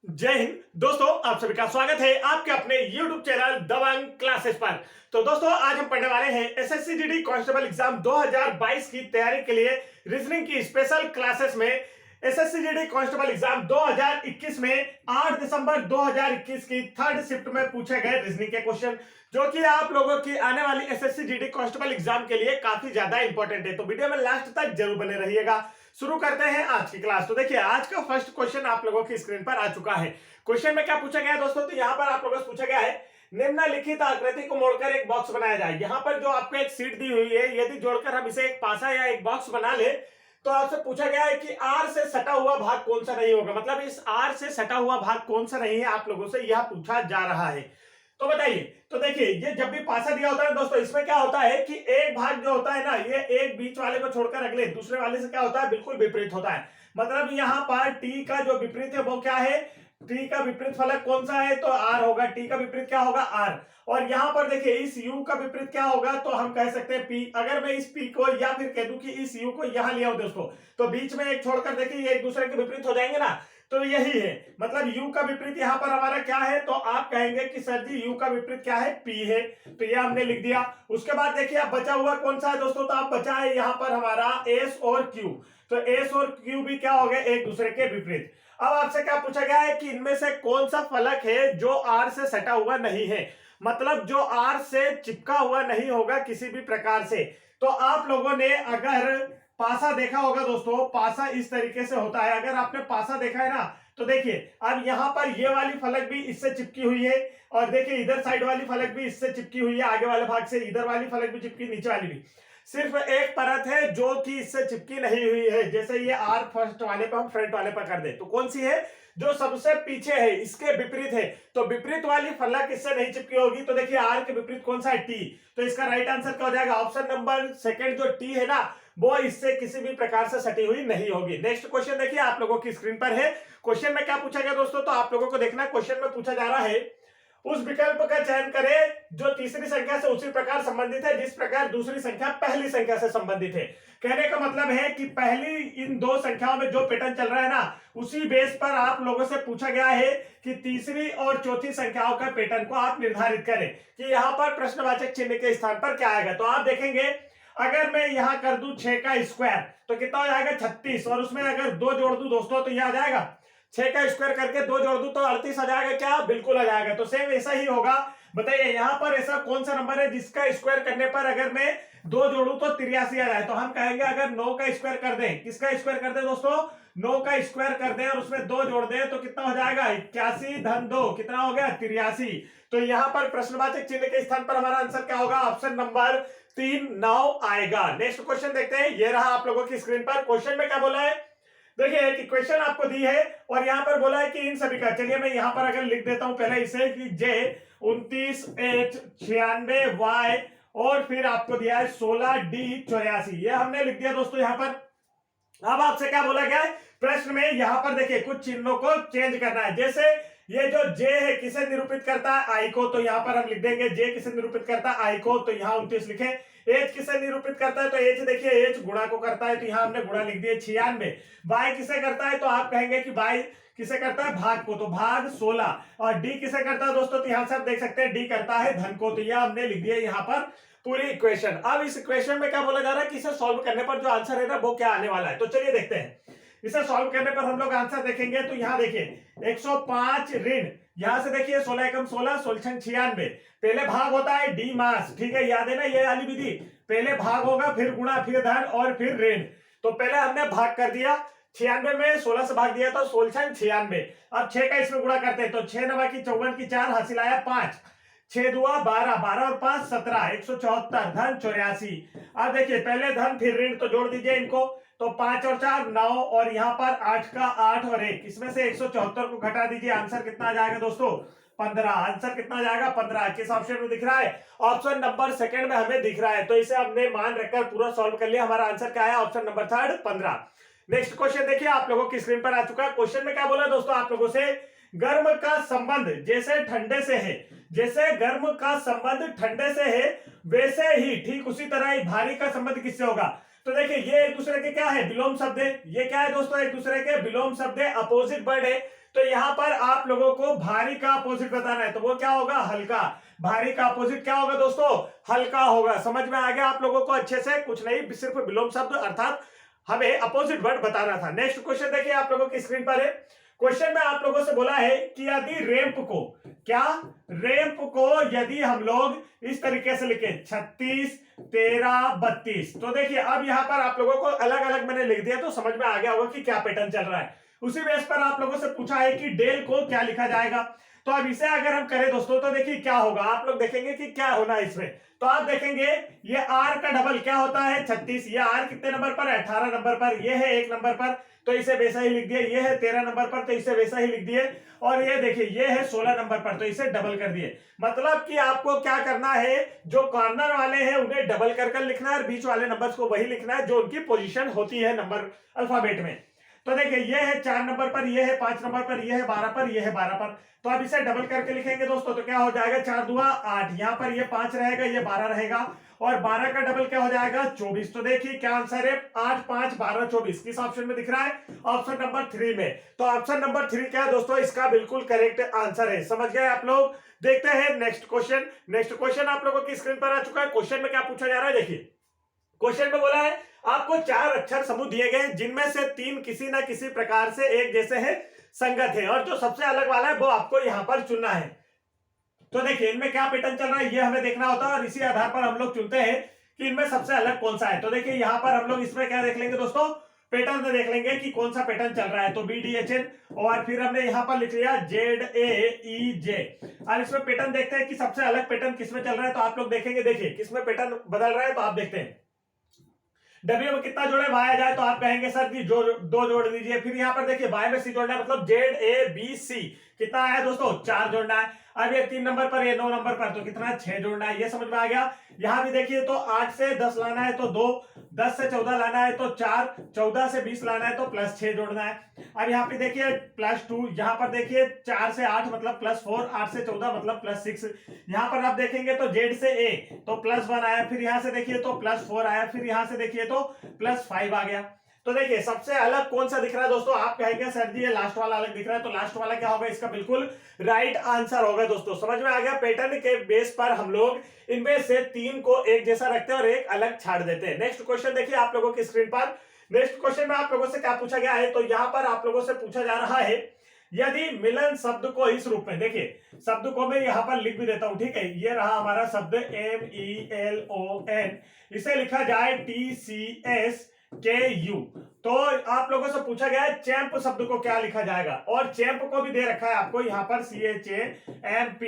जय हिंद दोस्तों, आप सभी का स्वागत है आपके अपने YouTube चैनल दबंग क्लासेस पर। तो दोस्तों, आज हम पढ़ने वाले हैं एसएससी जीडी कांस्टेबल एग्जाम 2022 की तैयारी के लिए रीजनिंग की स्पेशल क्लासेस में। एसएससी जीडी कांस्टेबल एग्जाम 2021 में 8 दिसंबर 2021 की थर्ड शिफ्ट में पूछे गए रीजनिंग के क्वेश्चन, जो कि आप लोगों की आने वाली एसएससी जीडी कांस्टेबल एग्जाम के लिए काफी ज्यादा इंपॉर्टेंट है। तो वीडियो में लास्ट तक जरूर बने रहिएगा। शुरू करते हैं आज की क्लास। तो देखिए, आज का फर्स्ट क्वेश्चन आप लोगों की स्क्रीन पर आ चुका है। क्वेश्चन में क्या पूछा गया है दोस्तों? तो यहाँ पर आप लोगों से पूछा गया है, निम्नलिखित आकृति को मोड़कर एक बॉक्स बनाया जाए। यहाँ पर जो आपको एक सीट दी हुई है, यदि जोड़कर हम इसे एक पासा या एक बॉक्स बना ले, तो आपसे पूछा गया है कि आर से सटा हुआ भाग कौन सा नहीं होगा। मतलब इस आर से सटा हुआ भाग कौन सा नहीं है, आप लोगों से यह पूछा जा रहा है। तो बताइए। तो देखिए, ये जब भी पासा दिया होता है दोस्तों, इसमें क्या होता है कि एक भाग जो होता है ना, ये एक बीच वाले को छोड़कर अगले दूसरे वाले से क्या होता है, बिल्कुल विपरीत होता है। मतलब यहाँ पर टी का जो विपरीत है वो क्या है, टी का विपरीत फलक कौन सा है, तो आर होगा। टी का विपरीत क्या होगा, आर। और यहाँ पर देखिए, इस यू का विपरीत क्या होगा, तो हम कह सकते हैं पी। अगर मैं इस पी को या फिर कह दूं कि इस यू को यहाँ लिया हूं दोस्तों, तो बीच में एक छोड़कर देखिए, ये एक दूसरे के विपरीत हो जाएंगे ना। तो यही है, मतलब u का विपरीत यहाँ पर हमारा क्या है, तो आप कहेंगे कि सर जी u का विपरीत क्या है, p है। तो ये हमने लिख दिया। उसके बाद देखिए, अब बचा हुआ कौन सा है दोस्तों, तो आप बचा है यहाँ पर हमारा s और q। तो s और q भी क्या हो गए, एक दूसरे के विपरीत। अब आपसे क्या पूछा गया है कि इनमें से कौन सा फलक है जो r से सटा हुआ नहीं है, मतलब जो r से चिपका हुआ नहीं होगा किसी भी प्रकार से। तो आप लोगों ने अगर पासा देखा होगा दोस्तों, पासा इस तरीके से होता है। अगर आपने पासा देखा है ना, तो देखिए, अब यहाँ पर ये वाली फलक भी इससे चिपकी हुई है, और देखिए इधर साइड वाली फलक भी इससे चिपकी हुई है, आगे वाले भाग से इधर वाली फलक भी चिपकी, नीचे वाली भी। सिर्फ एक परत है जो कि इससे चिपकी नहीं हुई है। जैसे ये आर फर्स्ट वाले पर हम फ्रंट वाले पर कर दे, तो कौन सी है, जो सबसे पीछे है, इसके विपरीत है। तो विपरीत वाली फलक इससे नहीं चिपकी होगी। तो देखिए, आर के विपरीत कौन सा है, टी। तो इसका राइट आंसर क्या हो जाएगा, ऑप्शन नंबर सेकंड, जो टी है ना, वो इससे किसी भी प्रकार से सटी हुई नहीं होगी। नेक्स्ट क्वेश्चन देखिए, आप लोगों की स्क्रीन पर है। क्वेश्चन में क्या पूछा गया दोस्तों, तो आप लोगों को देखना, क्वेश्चन में पूछा जा रहा है, उस विकल्प का चयन करें जो तीसरी संख्या से उसी प्रकार संबंधित है जिस प्रकार दूसरी संख्या पहली संख्या से संबंधित है। कहने का मतलब है कि पहली इन दो संख्याओं में जो पैटर्न चल रहा है ना, उसी बेस पर आप लोगों से पूछा गया है कि तीसरी और चौथी संख्याओं का पैटर्न को आप निर्धारित करें कि यहाँ पर प्रश्नवाचक चिन्ह के स्थान पर क्या आएगा। तो आप देखेंगे, अगर मैं यहां कर दूं 6 का स्क्वायर, तो कितना हो जाएगा, 36। और उसमें अगर 2 जोड़ दूं दोस्तों, तो यह आ जाएगा 6 का स्क्वायर करके 2 जोड़ दूं तो 38 आ जाएगा। क्या, बिल्कुल आ जाएगा। तो सेम ऐसा ही होगा। बताइए, यहां पर ऐसा कौन सा नंबर है जिसका स्क्वायर करने पर अगर मैं 2 जोड़ू तो 83 आ जाए। तो हम कहेंगे, अगर 9 का स्क्वायर कर दें, किसका स्क्वायर कर दें दोस्तों, 9 का स्क्वायर कर दें और उसमें 2 जोड़ दें, तो कितना हो जाएगा, 81 धन 2, कितना हो गया, 83। तो यहां पर प्रश्नवाचक चिन्ह के स्थान पर हमारा आंसर क्या होगा, ऑप्शन नंबर 3 9 आएगा। नेक्स्ट क्वेश्चन देखते हैं, ये रहा आप लोगों की स्क्रीन पर। क्वेश्चन में क्या बोला है, देखिए कि क्वेश्चन आपको दी है और यहाँ पर बोला है कि इन सभी का, चलिए मैं यहाँ पर अगर लिख देता हूं पहले इसे, कि जे 29 एच 96 वाई और फिर आपको दिया है 16 डी 84, ये हमने लिख दिया दोस्तों यहाँ पर। अब आपसे क्या बोला गया है प्रश्न में, यहाँ पर देखिए कुछ चिन्हों को चेंज करना है। जैसे ये जो जे है किसे निरूपित करता है, आई को, तो यहाँ पर हम लिख देंगे जे किसे निरूपित करता है, आई को, तो यहाँ 29 लिखे। एच किसे निरूपित करता है, तो एच देखिए एच गुणा को करता है, तो यहाँ हमने गुणा लिख दिया 96। बाई किसे करता है, तो आप कहेंगे कि बाई किसे करता है, भाग को, तो भाग 16। और डी किसे करता है दोस्तों, तो यहाँ से आप देख सकते हैं डी करता है धन को, तो यह हमने लिख दिया यहाँ पर पूरी इक्वेशन। अब इस इक्वेशन में क्या बोला जा रहा है कि इसे सॉल्व करने पर जो आंसर है ना, वो क्या आने वाला है। तो चलिए देखते हैं, इसे सॉल्व करने पर हम लोग आंसर देखेंगे। तो यहाँ देखिए 105 ऋण, यहां से देखिए 16 एकम 16 16 96, पहले भाग होता है डी मास, ठीक है, याद है ना ये वाली विधि, पहले भाग होगा फिर गुणा फिर धन और फिर ऋण। तो पहले हमने भाग कर दिया, 96 में 16 से भाग दिया तो 16 96। अब 6 का इसमें गुणा करते हैं, तो 6 9 की 54 की 4 हासिल आया 5, 6 दुआ 12, 12 और 5 17, 174 धन 84। अब देखिए पहले धन फिर ऋण, तो जोड़ दीजिए इनको, तो 5 और 4 9 और यहाँ पर 8 का 8 और 1, इसमें से 174 को घटा दीजिए, आंसर कितना आ जाएगा दोस्तों, 15। आंसर कितना आ जाएगा, 15। किस ऑप्शन में दिख रहा है, ऑप्शन नंबर सेकंड में हमें दिख रहा है। तो इसे हमने मान रखकर पूरा सॉल्व कर लिया, हमारा आंसर क्या है, option number third 15। Next question देखिए, आप लोगों की स्क्रीन पर आ चुका है। क्वेश्चन में क्या बोला दोस्तों आप लोगों से, गर्म का संबंध जैसे ठंडे से है, जैसे गर्म का संबंध ठंडे से है, वैसे ही ठीक उसी तरह ही भारी का संबंध किससे होगा। तो देखिए, ये एक दूसरे के क्या है, विलोम शब्द है। ये क्या है दोस्तों, एक दूसरे के विलोम शब्द है, अपोजिट वर्ड है। तो यहां पर आप लोगों को भारी का अपोजिट बताना है, तो वो क्या होगा, हल्का। भारी का अपोजिट क्या होगा दोस्तों, हल्का होगा। समझ में आ गया आप लोगों को अच्छे से, कुछ नहीं, सिर्फ विलोम शब्द अर्थात हमें अपोजिट वर्ड बताना था। नेक्स्ट क्वेश्चन देखिए आप लोगों की स्क्रीन पर है। क्वेश्चन में आप लोगों से बोला है कि यदि रैंप को, क्या, रैंप को यदि हम लोग इस तरीके से लिखे 36 13 32, तो देखिए अब यहां पर आप लोगों को अलग अलग मैंने लिख दिया, तो समझ में आ गया होगा कि क्या पैटर्न चल रहा है। उसी बेस पर आप लोगों से पूछा है कि डेल को क्या लिखा जाएगा। तो अब इसे अगर हम करें दोस्तों, तो देखिए क्या होगा, आप लोग देखेंगे कि क्या होना है इसमें। तो आप देखेंगे ये आर का डबल क्या होता है 36, ये आर कितने नंबर पर है 18 नंबर पर, ये है 1 नंबर पर, तो इसे वैसा ही लिख दिए। ये है 13 नंबर पर, तो इसे वैसा ही लिख दिए। और ये देखिए ये है 16 नंबर पर, तो इसे डबल कर दिए। मतलब कि आपको क्या करना है, जो कॉर्नर वाले हैं उन्हें डबल कर लिखना है और बीच वाले नंबर्स को वही लिखना है जो उनकी पोजीशन होती है नंबर अल्फाबेट में। तो देखिए ये है 4 नंबर पर, ये है 5 नंबर पर, ये है 12 पर, ये है 12 पर। तो अब इसे डबल करके लिखेंगे दोस्तों, तो क्या हो जाएगा 4 दूना 8, यहाँ पर ये 5 रहेगा, ये 12 रहेगा, और 12 का डबल क्या हो जाएगा 24। तो देखिए क्या आंसर है 8 5 12 24, किस ऑप्शन में दिख रहा है, ऑप्शन नंबर 3 में। तो ऑप्शन नंबर 3 क्या है दोस्तों, इसका बिल्कुल करेक्ट आंसर है। समझ गए आप लोग। देखते हैं नेक्स्ट क्वेश्चन। नेक्स्ट क्वेश्चन आप लोगों की स्क्रीन पर आ चुका है। क्वेश्चन में क्या पूछा जा रहा है, देखिए क्वेश्चन में बोला है आपको 4 अक्षर समूह दिए गए जिनमें से 3 किसी ना किसी प्रकार से एक जैसे हैं, संगत है, और जो सबसे अलग वाला है वो आपको यहां पर चुनना है। तो देखिए इनमें क्या पैटर्न चल रहा है ये हमें देखना होता है, और इसी आधार पर हम लोग चुनते हैं कि इनमें सबसे अलग कौन सा है। तो देखिए यहां पर हम लोग इसमें क्या देख लेंगे दोस्तों, पैटर्न में देख लेंगे कि कौन सा पैटर्न चल रहा है। तो BDHN, और फिर हमने यहां पर लिख लिया ZAEJ। अब इसमें पैटर्न देखते हैं कि सबसे अलग पैटर्न किसमें चल रहा है। तो आप लोग देखेंगे, देखिए किसमें पैटर्न बदल रहा है, तो आप देखते हैं डब्ल्यू में कितना जोड़े बाय जाए, तो आप कहेंगे सर जी जो 2 जोड़ दीजिए। फिर यहाँ पर देखिए बाय में सी जोड़ना है, मतलब ZABC कितना आया दोस्तों 4 जोड़ना है। अब ये 3 नंबर पर, ये 9 नंबर पर, तो कितना 6 जोड़ना है, ये समझ में आ गया। यहां भी देखिए तो 8 से 10 लाना है तो 2, 10 से 14 लाना है तो 4, 14 से 20 लाना है तो +6 जोड़ना है। अब यहाँ पे देखिए +2, यहाँ पर देखिए 4 से 8 मतलब +4, 8 से 14 मतलब +6। यहाँ पर आप देखेंगे तो Z से A तो +1 आया, फिर यहाँ से देखिए तो +4 आया, फिर यहाँ से देखिए तो +5 आ गया। तो देखिए सबसे अलग कौन सा दिख रहा है दोस्तों, आप कहेंगे सर जी ये लास्ट वाला अलग दिख रहा है, तो लास्ट वाला क्या होगा, इसका बिल्कुल राइट आंसर होगा दोस्तों। समझ में आ गया। पैटर्न के बेस पर हम लोग इनमें से 3 को एक जैसा रखते हैं और एक अलग छाड़ देते हैं। नेक्स्ट क्वेश्चन देखिए आप लोगों की स्क्रीन पर। नेक्स्ट क्वेश्चन में आप लोगों से क्या पूछा गया है, तो यहां पर आप लोगों से पूछा जा रहा है यदि मिलन शब्द को इस रूप में, देखिए शब्द को मैं यहां पर लिख भी देता हूं, ठीक है, ये रहा हमारा शब्द MELON, इसे लिखा जाए TCSKU। तो आप लोगों से पूछा गया है चैंप शब्द को क्या लिखा जाएगा, और चैंप को भी दे रखा है आपको यहां पर CHAMP,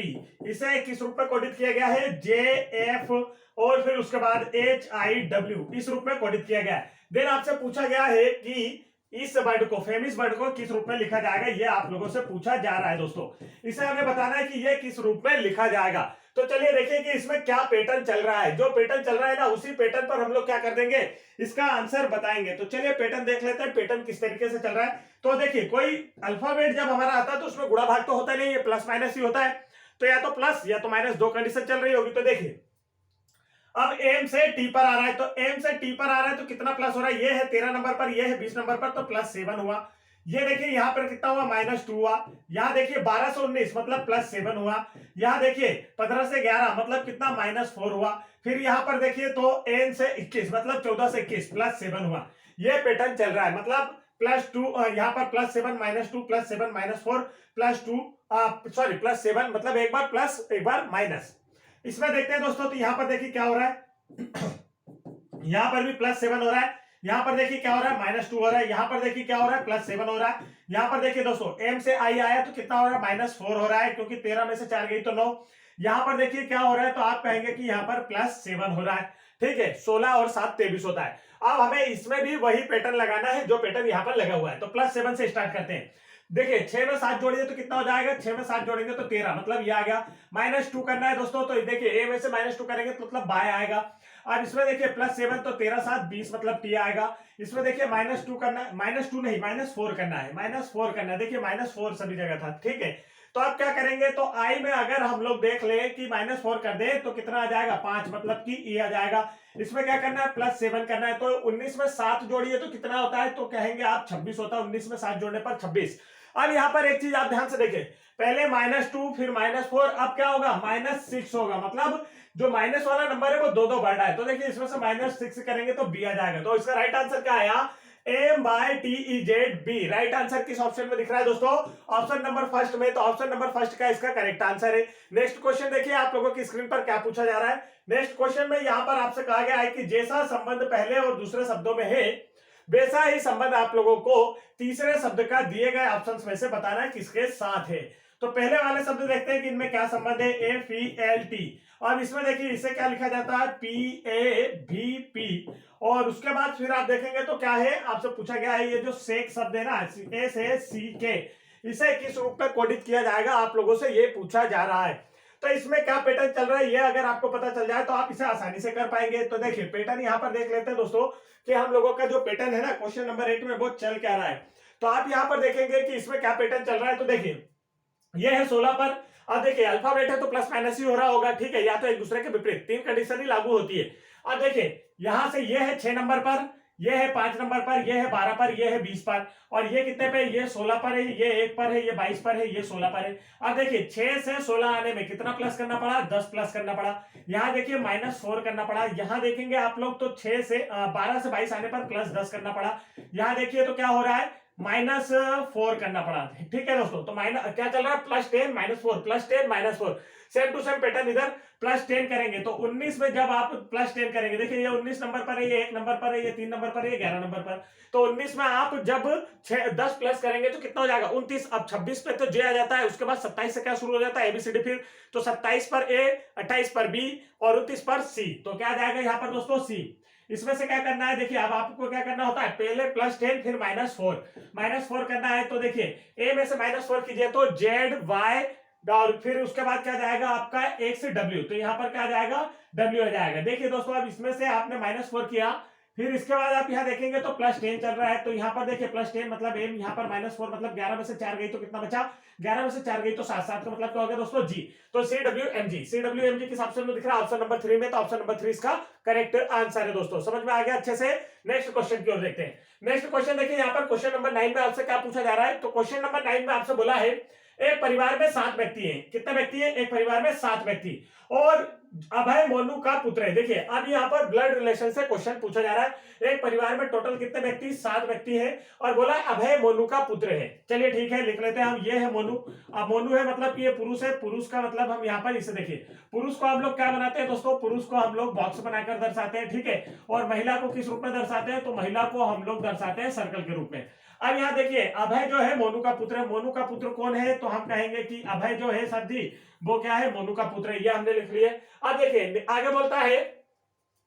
इसे किस रूप में कोडित किया गया है JF, और फिर उसके बाद HIW, इस रूप में कोडित किया गया है। देन आपसे पूछा गया है कि इस वर्ड को, फेमस वर्ड को किस रूप में लिखा जाएगा, ये आप लोगों से पूछा जा रहा है दोस्तों। इसे हमें बताना है कि ये किस रूप में लिखा जाएगा। तो चलिए देखिए कि इसमें क्या पैटर्न चल रहा है। जो पैटर्न चल रहा है ना, उसी पैटर्न पर हम लोग क्या कर देंगे, इसका आंसर बताएंगे। तो चलिए पैटर्न देख लेते हैं, पैटर्न किस तरीके से चल रहा है। तो देखिए कोई अल्फाबेट जब हमारा आता है तो उसमें गुणा भाग तो होता नहीं है, प्लस माइनस ही होता है। तो या तो प्लस या तो माइनस, 2 कंडीशन चल रही होगी। तो देखिए अब M से T पर आ रहा है, तो M से T पर आ रहा है तो कितना प्लस हो रहा है, ये है 13 नंबर पर, ये है 20 नंबर पर, तो +7 हुआ। ये देखिए यहां पर कितना हुआ -2 हुआ। यहां देखिए 12 से 19 मतलब +7 हुआ। यहां देखिए 15 से 11 मतलब कितना -4 हुआ। फिर यहां पर देखिए तो N से 21 मतलब 14 से 21 +7 हुआ। ये पैटर्न चल रहा है, मतलब +2, यहाँ पर +7 -2 +7 -4 +2 सॉरी +7, मतलब एक बार प्लस एक बार माइनस। इसमें देखते हैं दोस्तों, तो यहां पर देखिए क्या हो रहा है यहां पर भी +7 हो रहा है। यहां पर देखिए क्या हो रहा है -2 हो रहा है। यहां पर देखिए क्या हो रहा है +7 हो रहा है। यहां पर देखिए दोस्तों M से I आया तो कितना हो रहा है -4 हो रहा है, क्योंकि 13 में से 4 गई तो 9। यहां पर देखिए क्या हो रहा है, तो आप कहेंगे कि यहां पर +7 हो रहा है, ठीक है। 16 और 7 23 होता है। अब हमें इसमें भी वही पैटर्न लगाना है जो पैटर्न यहां पर लगा हुआ है। तो +7 से स्टार्ट करते हैं। देखिए 6 में 7 जोड़िए तो कितना हो जाएगा, 6 में 7 जोड़ेंगे तो 13, मतलब ये आ गया। -2 करना है दोस्तों, तो देखिए A में से -2 करेंगे तो मतलब बाय आएगा। अब इसमें देखिए +7 तो 13 7 20 मतलब T आएगा। इसमें देखिए -2 करना है, -2 नहीं -4 करना है, -4 करना है। देखिए -4 सभी जगह था, ठीक है। तो आप क्या करेंगे, तो आई में अगर हम लोग देख ले कि -4 कर दे तो कितना आ जाएगा 5, मतलब कि ई आ जाएगा। इसमें क्या करना है, +7 करना है। तो 19 में 7 जोड़िए तो कितना होता है, तो कहेंगे आप 26 होता है। 19 में 7 जोड़ने पर 26। अब यहाँ पर एक चीज आप ध्यान से देखें, पहले -2 फिर -4, अब क्या होगा -6 होगा। मतलब जो माइनस वाला नंबर है वो दो दो बढ़ रहा है। तो देखिए इसमें से -6 करेंगे तो बी आ जाएगा। तो इसका राइट आंसर क्या आया, M/TEZ, राइट आंसर किस ऑप्शन में दिख रहा है दोस्तों, ऑप्शन नंबर फर्स्ट में। तो ऑप्शन नंबर फर्स्ट का इसका करेक्ट आंसर है। नेक्स्ट क्वेश्चन देखिए आप लोगों की स्क्रीन पर क्या पूछा जा रहा है। नेक्स्ट क्वेश्चन में यहां पर आपसे कहा गया है कि जैसा संबंध पहले और दूसरे शब्दों में है वैसा ही संबंध आप लोगों को तीसरे शब्द का दिए गए ऑप्शंस में से बताना है किसके साथ है। तो पहले वाले शब्द देखते हैं कि इनमें क्या संबंध है, FELT। अब इसमें देखिए इसे क्या लिखा जाता है, PAVP। और उसके बाद फिर आप देखेंगे तो क्या है, आपसे पूछा गया है ये जो सेक शब्द है ना, SACK, इसे किस रूप में कोडित किया जाएगा, आप लोगों से ये पूछा जा रहा है। तो इसमें क्या पैटर्न चल रहा है ये अगर आपको पता चल जाए तो आप इसे आसानी से कर पाएंगे। तो देखिए पैटर्न यहाँ पर देख लेते हैं दोस्तों कि हम लोगों का जो पैटर्न है ना क्वेश्चन नंबर 8 में वो चल क्या रहा है। तो आप यहाँ पर देखेंगे कि इसमें क्या पैटर्न चल रहा है। तो देखिए ये है 16 पर। अब देखिए अल्फाबेट है तो प्लस माइनस ही हो रहा होगा, ठीक है, या तो एक दूसरे के विपरीत, 3 कंडीशन ही लागू होती है। अब देखिए यहां से ये है 6 नंबर पर, ये है 5 नंबर पर, ये है 12 पर, ये है 20 पर, और ये कितने पे, ये 16 पर है, ये 1 पर है, ये 22 पर है, ये 16 पर है। अब देखिए 6 से 16 आने में कितना प्लस करना पड़ा, 10 प्लस करना पड़ा। यहाँ देखिए -4 करना पड़ा। यहाँ देखेंगे आप लोग तो 6 से 12 से 22 आने पर +10 करना पड़ा। यहाँ देखिए तो क्या हो रहा है, -4 करना पड़ा। ठीक है दोस्तों, तो माइनस क्या चल रहा है, +10 -4 +10 -4, सेम टू सेम पैटर्न इधर +10 करेंगे। तो 19 में जब आप +10 करेंगे, देखिए ये 19 नंबर पर है, ये 1 नंबर पर है, ये 3 नंबर पर है, ये 11 नंबर पर। तो 19 में आप जब 10 प्लस करेंगे तो कितना हो जाएगा 29। अब 26 पे तो जे आ जाता है, उसके बाद 27 से क्या शुरू हो जाता है, ABCD। फिर तो 27 पर ए, 28 पर बी और 29 पर सी। तो क्या आ जाएगा यहाँ पर दोस्तों सी। इसमें से क्या करना है, देखिए अब आपको क्या करना होता है, पहले +10 फिर -4 करना है। तो देखिए ए में से -4 कीजिए तो ZY, और फिर उसके बाद क्या जाएगा आपका X W। तो यहाँ पर क्या जाएगा, W आ जाएगा। देखिए दोस्तों अब इसमें से आपने -4 किया, फिर इसके बाद आप यहाँ देखेंगे तो +10 चल रहा है। तो यहाँ पर देखिए +10 मतलब M, यहाँ पर -4 मतलब 11 में से 4 गई तो कितना बचा, 11 में से 4 गई तो 7 का मतलब क्या हो गया दोस्तों, जी। तो CWMG किस ऑप्शन में दिख रहा है, ऑप्शन नंबर 3 में। तो ऑप्शन नंबर 3 इसका करेक्ट आंसर है दोस्तों। समझ में आ गया अच्छे से। नेक्स्ट क्वेश्चन की ओर देखते हैं। नेक्स्ट क्वेश्चन देखिए यहाँ पर क्वेश्चन नंबर 9 में आपसे क्या पूछा जा रहा है। तो क्वेश्चन नंबर 9 में आपसे बोला है एक परिवार में 7 व्यक्ति हैं। कितने व्यक्ति हैं, एक परिवार में 7 व्यक्ति, और अभय मोनू का पुत्र है। देखिए अब यहाँ पर ब्लड रिलेशन से क्वेश्चन पूछा जा रहा है। एक परिवार में टोटल कितने व्यक्ति, 7 व्यक्ति हैं, और बोला अभय मोनू का पुत्र है। चलिए ठीक है, लिख लेते हैं हम। ये है मोनू। अब मोनू है मतलब कि ये पुरुष है। पुरुष का मतलब हम यहाँ पर इसे देखिए, पुरुष को हम लोग क्या बनाते हैं दोस्तों, पुरुष को हम लोग बॉक्स बनाकर दर्शाते हैं, ठीक है। और महिला को किस रूप में दर्शाते हैं, तो महिला को हम लोग दर्शाते हैं सर्कल के रूप में। अब यहाँ देखिए अभय जो है मोनू का पुत्र है। मोनू का पुत्र कौन है, तो हम कहेंगे कि अभय जो है सर जी वो क्या है, मोनू का पुत्र है। ये हमने लिख लिया। अब देखिए आगे बोलता है,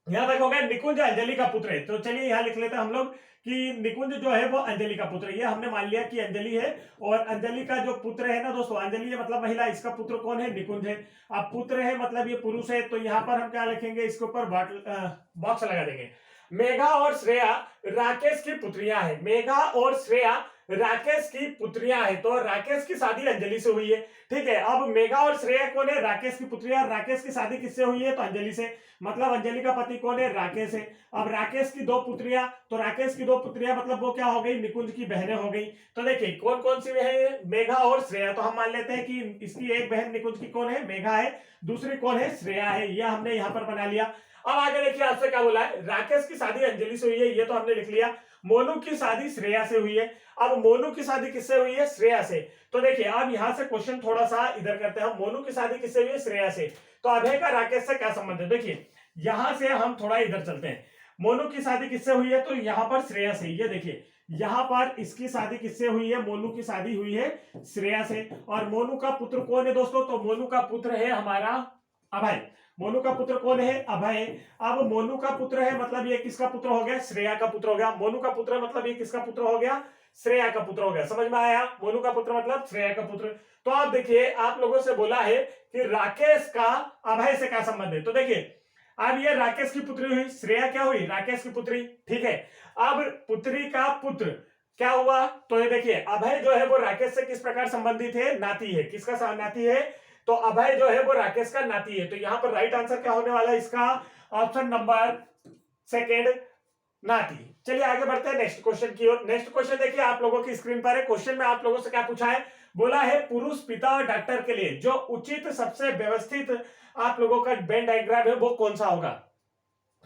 यहाँ तक हो गया निकुंज अंजलि का पुत्र है। तो चलिए यहाँ लिख लेते हैं हम लोग कि निकुंज जो है वो अंजलि का पुत्र है। ये हमने मान लिया कि अंजलि है, और अंजलि का जो पुत्र है ना दोस्तों, अंजलि है मतलब महिला, इसका पुत्र कौन है, निकुंज है। अब पुत्र है मतलब ये पुरुष है। तो यहाँ पर हम क्या लिखेंगे, इसके ऊपर बॉक्स लगा देंगे। मेघा और श्रेया राकेश की पुत्रियां हैं। मेघा और श्रेया राकेश की पुत्रियां हैं। तो राकेश की शादी अंजलि से हुई है, ठीक है। अब मेघा और श्रेया कौन है, राकेश की पुत्रियां। राकेश की शादी किससे हुई है, तो अंजलि से, मतलब अंजलि का पति कौन है, राकेश है। अब राकेश की 2 पुत्रियां, तो राकेश की 2 पुत्रियां मतलब वो क्या हो गई, निकुंज की बहनें हो गई। तो देखिए कौन कौन सी है, मेघा और श्रेया। तो हम मान लेते हैं कि इसकी एक बहन निकुंज की कौन है, मेघा है, दूसरी कौन है, श्रेया है। यह हमने यहाँ पर बना लिया। अब आगे देखिए आपसे क्या बोला है, राकेश की शादी अंजलि से हुई है, ये तो हमने लिख लिया। मोनू की शादी श्रेया से हुई है। अब मोनू की शादी किससे हुई है, श्रेया से। तो देखिए अब यहां से क्वेश्चन थोड़ा सा इधर करते हैं। मोनू की शादी किससे हुई है, श्रेया से। तो अभय का राकेश से क्या संबंध है, देखिए यहां से हम थोड़ा इधर चलते हैं। मोनू की शादी किससे हुई है, तो यहाँ पर श्रेया से। ये देखिए यहाँ पर इसकी शादी किससे हुई है, मोनू की शादी हुई है श्रेया से। और मोनू का पुत्र कौन है दोस्तों, तो मोनू का पुत्र है हमारा अभय। मोनू का पुत्र कौन है, अभय। अब मोनू का पुत्र है मतलब ये किसका पुत्र हो गया, श्रेया का पुत्र हो गया। मोनू का पुत्र मतलब ये किसका पुत्र हो गया, श्रेया का पुत्र हो गया। समझ में आया, मोनू का पुत्र मतलब श्रेया का पुत्र। तो आप देखिए आप लोगों से बोला है कि राकेश का अभय से क्या संबंध है। तो देखिए अब ये राकेश की पुत्री हुई, श्रेया क्या हुई, राकेश की पुत्री, ठीक है। अब पुत्री का पुत्र क्या हुआ? तो ये देखिए अभय जो है वो राकेश से किस प्रकार संबंधित है? नाती है। किसका नाती है? तो अभय जो है वो राकेश का नाती है। तो यहां पर राइट आंसर क्या होने वाला है इसका? ऑप्शन नंबर सेकेंड, नाती। चलिए आगे बढ़ते हैं नेक्स्ट क्वेश्चन की ओर। नेक्स्ट क्वेश्चन देखिए आप लोगों की स्क्रीन पर है। क्वेश्चन में आप लोगों से क्या पूछा है? बोला है पुरुष पिता और डॉक्टर के लिए जो उचित सबसे व्यवस्थित आप लोगों का वेन डायग्राम है वो कौन सा होगा?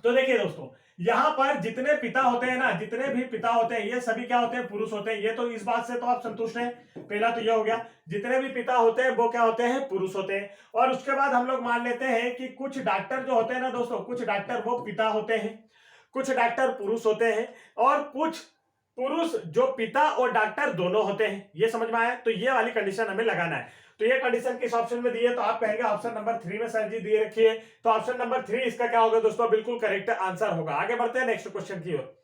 तो देखिए दोस्तों, यहां पर जितने पिता होते हैं ना, जितने भी पिता होते हैं ये सभी क्या होते हैं? पुरुष होते हैं। ये तो इस बात से तो आप संतुष्ट हैं। पहला तो ये हो गया, जितने भी पिता होते हैं वो क्या होते हैं? पुरुष होते हैं। और उसके बाद हम लोग मान लेते हैं कि कुछ डॉक्टर जो होते हैं ना दोस्तों, कुछ डॉक्टर वो पिता होते हैं, कुछ डॉक्टर पुरुष होते हैं, और कुछ पुरुष जो पिता और डॉक्टर दोनों होते हैं। ये समझ में आया? तो ये वाली कंडीशन हमें लगाना है। तो ये कंडीशन किस ऑप्शन में दी है? तो आप कहेंगे ऑप्शन नंबर 3 में सर जी दिए रखिए। तो ऑप्शन नंबर 3 इसका क्या होगा दोस्तों? बिल्कुल करेक्ट आंसर होगा। आगे बढ़ते हैं नेक्स्ट क्वेश्चन की ओर।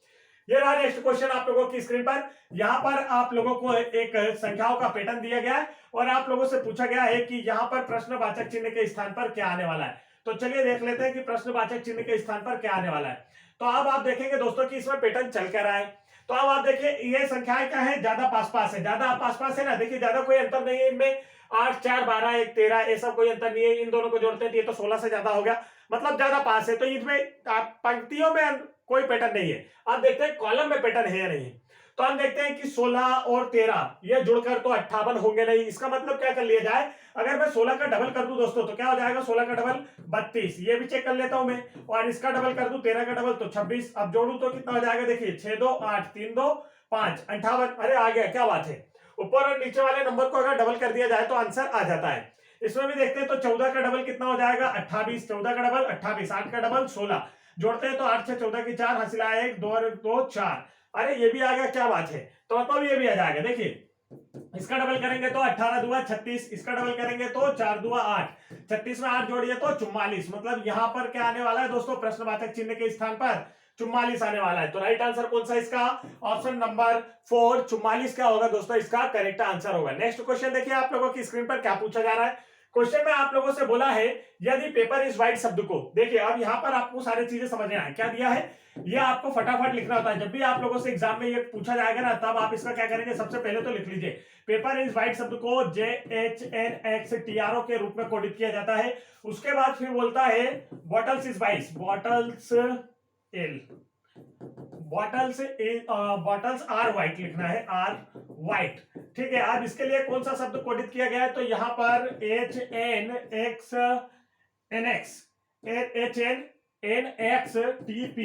ये रहा नेक्स्ट क्वेश्चन आप लोगों की स्क्रीन पर। यहां पर आप लोगों को एक संख्याओं का पैटर्न दिया गया है और आप लोगों से पूछा गया है कि यहां पर प्रश्नवाचक चिन्ह के स्थान पर क्या आने वाला है। तो चलिए देख लेते हैं कि प्रश्नवाचक चिन्ह के स्थान पर क्या आने वाला है। तो अब आप देखेंगे दोस्तों कि इसमें पैटर्न चल क्या रहा है। तो अब आप देखिए ये संख्याएं क्या है? ज्यादा पास पास है, ज्यादा पास पास है ना। देखिए ज्यादा कोई अंतर नहीं है इनमें। 8 4 12 1 13 ऐसा कोई अंतर नहीं है। इन दोनों को जोड़ते हैं तो ये तो 16 से ज्यादा हो गया, मतलब ज्यादा पास है। तो इसमें पंक्तियों में कोई पैटर्न नहीं है। अब देखते हैं कॉलम में पैटर्न है या नहीं। तो हम देखते हैं कि 16 और 13 ये जुड़कर तो 58 होंगे नहीं। इसका मतलब क्या कर लिया जाए? अगर मैं 16 का डबल कर दूं दोस्तों तो क्या हो जाएगा? 16 का डबल 32, ये भी चेक कर लेता हूं मैं। और इसका डबल कर दूं 13 का डबल तो 26। अब जोड़ू तो कितना हो जाएगा? देखिए 6 2 8 3 2 5 58। अरे आ गया, क्या बात है। ऊपर और नीचे वाले नंबर को अगर डबल कर दिया जाए तो आंसर आ जाता है। इसमें भी देखते हैं तो 14 का डबल कितना हो जाएगा? 28। 14 का डबल 28, 8 का डबल 16। जोड़ते हैं तो 8 6 14 की 4, हासिल आया 1 2 और 2 4। अरे ये भी आ गया, क्या बात है। तो मतलब ये भी आ जाएगा। देखिए इसका डबल करेंगे तो 18 दुआ 36, इसका डबल करेंगे तो 4 दुआ 8, 36 में 8 जोड़िए तो 44। मतलब यहां पर क्या आने वाला है दोस्तों? प्रश्नवाचक चिन्ह के स्थान पर 44 आने वाला है। तो राइट आंसर कौन सा इसका? ऑप्शन नंबर 4 44 क्या होगा दोस्तों? इसका करेक्ट आंसर होगा। नेक्स्ट क्वेश्चन देखिए आप लोगों की स्क्रीन पर क्या पूछा जा रहा है। क्वेश्चन में आप लोगों से बोला है यदि पेपर इज वाइट शब्द को, देखिए अब यहां पर आपको सारी चीजें समझना है। क्या दिया है ये आपको फटाफट लिखना होता है। जब भी आप लोगों से एग्जाम में ये पूछा जाएगा ना, तब आप इसका क्या करेंगे? सबसे पहले तो लिख लीजिए पेपर इज वाइट शब्द को JHNXTRO के रूप में कोडित किया जाता है। उसके बाद फिर बोलता है bottles is white, bottles L, bottles are white लिखना है, आर व्हाइट। ठीक है, अब इसके लिए कौन सा शब्द कोडित किया गया है? तो यहां पर HNXTP,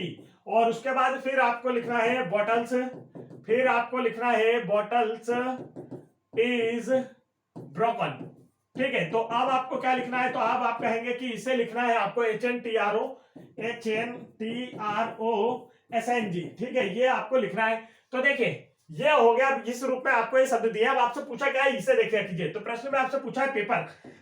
और उसके बाद फिर आपको लिखना है बॉटल्स, फिर आपको लिखना है बॉटल्स इज ब्रोकन। ठीक है, तो अब आपको क्या लिखना है? तो अब आप कहेंगे कि इसे लिखना है आपको HNTROSNG। ठीक है, ये आपको लिखना है। तो देखिए ये हो गया। इस रूप में आपको ये शब्द दिया। अब आपसे पूछा गया है, इसे देखिए कीजिए। तो प्रश्न में आपसे पूछा है पेपर,